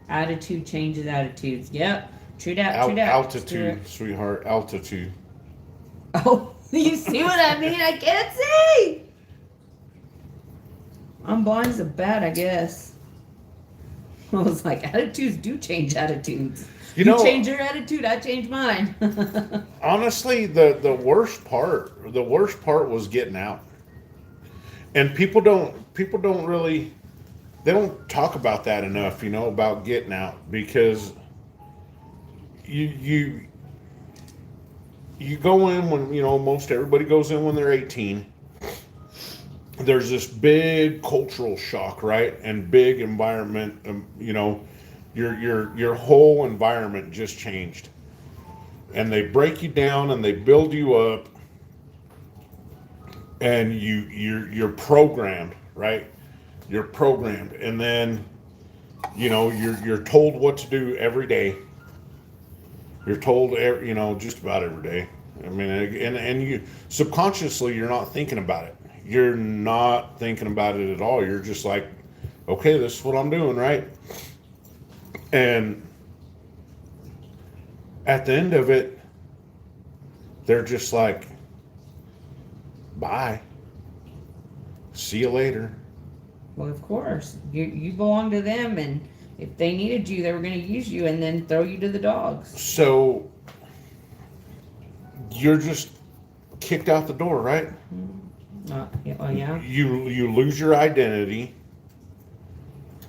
Attitude changes attitudes. Yep. True that, true that. altitude, sweetheart, altitude. Oh, you see what I mean? I can't see. I'm blind as a bat, I guess. I was like, attitudes do change attitudes. You You know, change your attitude, I change mine. honestly, the worst part was getting out, and people don't really they don't talk about that enough. You know, about getting out because you you you go in when most everybody goes in when they're 18. There's this big cultural shock, right? And big environment, your whole environment just changed. And they break you down and they build you up and you're programmed, right? You're programmed. And then, you're told what to do every day. You're told, just about every day. I mean, and you subconsciously, you're not thinking about it. You're not thinking about it at all. You're just like, okay, this is what I'm doing, right? And at the end of it, they're just like, bye. See you later. Well, of course. You belong to them, and if they needed you, they were going to use you and then throw you to the dogs. So you're just kicked out the door, right? Yeah, oh, yeah. You lose your identity.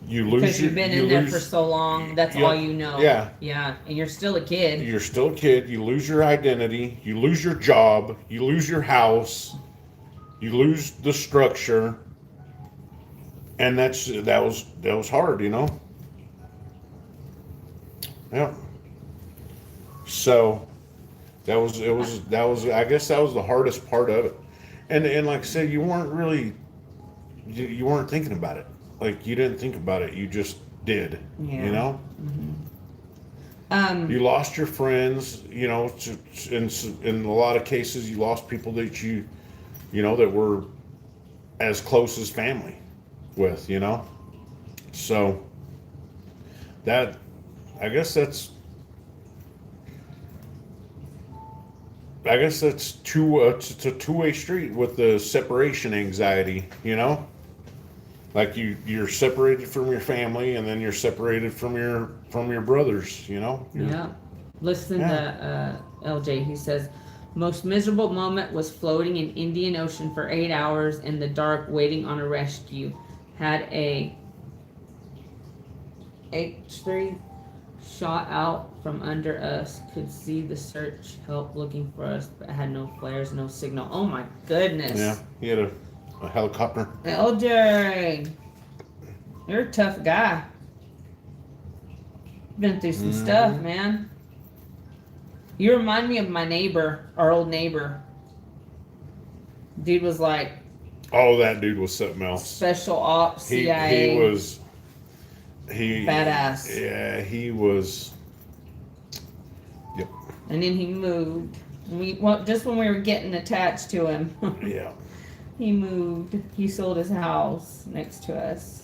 You lose Because your, you've been you in there lose- for so long, that's Yeah, all you know. yeah. Yeah, and you're still a kid. You're still a kid. You lose your identity. You lose your job. You lose your house. You lose the structure. And that was hard, Yeah. So that was I guess that was the hardest part of it. And like I said, you weren't thinking about it. Like you didn't think about it. You just did. Yeah. You lost your friends, in a lot of cases you lost people that that were as close as family with, So that I guess that's it's a two-way street with the separation anxiety, Like you're separated from your family and then you're separated from your brothers, Yeah. Listen to LJ. He says, most miserable moment was floating in Indian Ocean for 8 hours in the dark waiting on a rescue. Had a H3 shot out from under us. Could see the search help looking for us, but had no flares, no signal. Oh my goodness. Yeah, he had a helicopter. LJ, you're a tough guy. Been through some stuff, man. You remind me of my neighbor, our old neighbor. Dude was like Oh, that dude was something else. special ops, CIA. He was badass. Yeah, he was. Yep. And then he moved. Just when we were getting attached to him, Yeah. he moved. He sold his house next to us.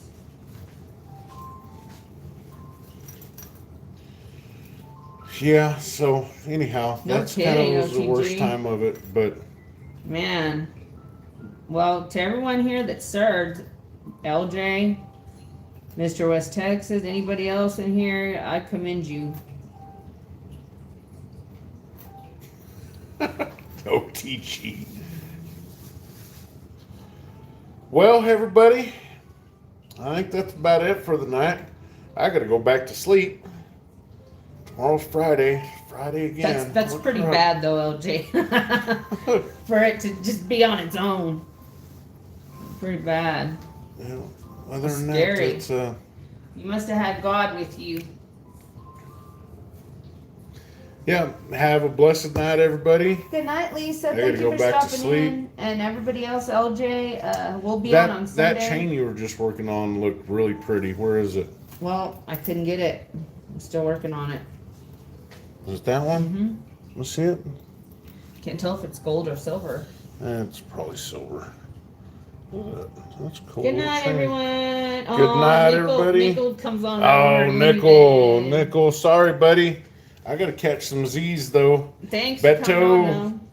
Yeah. So anyhow, No that's kidding, kind of was the worst OTG. time of it. But Man. Well, to everyone here that served, LJ, Mr. West Texas, anybody else in here, I commend you. OTG. Well, everybody, I think that's about it for the night. I got to go back to sleep. Tomorrow's Friday. Friday again. That's What pretty crap. bad though, LJ. For it to just be on its own. Pretty bad. Yeah, other than Scary. that, it's You must have had God with you. yeah. Have a blessed night, everybody. Good night, Lisa. I gotta Thank you go for back to stopping sleep. in. And everybody else, LJ, we'll be on Sunday. That chain you were just working on looked really pretty. Where is it? Well, I couldn't get it. I'm still working on it. Is it that one? Mm-hmm. Let's see it. Can't tell if it's gold or silver. It's probably silver. That's cool. Good night, everyone. Good night, everybody. Nickel comes on. Oh, Nickel. Nickel. Sorry, buddy. I gotta catch some Z's though. Thanks for coming on,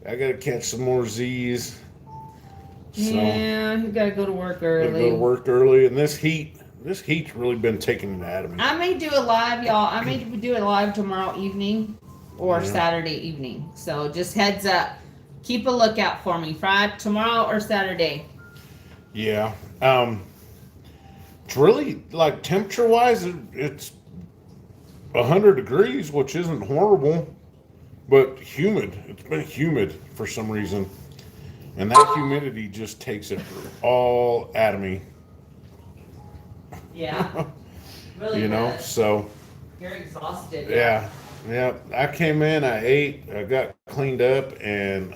I gotta catch some more Z's. So, yeah, you gotta go to work early. Go to work early, and this heat's really been taking it out of me. I may do a live, y'all. I may do a live tomorrow evening or Saturday evening. So just heads up. Keep a lookout for me. Friday, tomorrow or Saturday. Yeah. It's really like temperature-wise, it's 100 degrees, which isn't horrible, but humid. It's been humid for some reason. And that humidity just takes it all out of me. Yeah. Really You know, does. so. You're exhausted. Yeah. I came in, I ate, I got cleaned up, and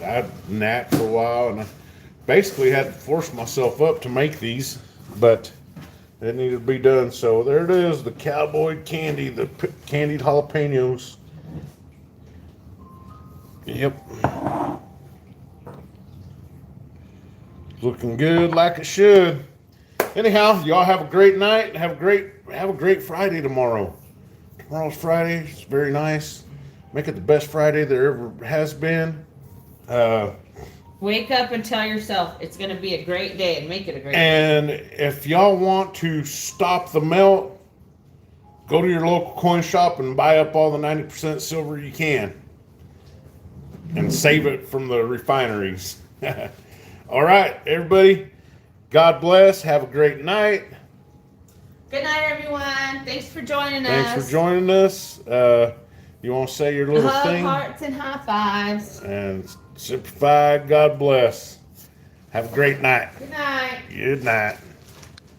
I napped for a while, and I basically had to force myself up to make these, but it needed to be done. So there it is, the Cowboy candy, the candied jalapenos. Yep. Looking good like it should. Anyhow, y'all have a great night. Have a great Friday tomorrow. Tomorrow's Friday. It's very nice. Make it the best Friday there ever has been. Wake up and tell yourself it's going to be a great day and make it a great day. And if y'all want to stop the melt, go to your local coin shop and buy up all the 90% silver you can. And save it from the refineries. All right, everybody. God bless. Have a great night. Good night, everyone. Thanks for joining us. Thanks for joining us. You want to say your little thing? Hearts and high fives. And simplify. God bless. Have a great night. Good night. Good night.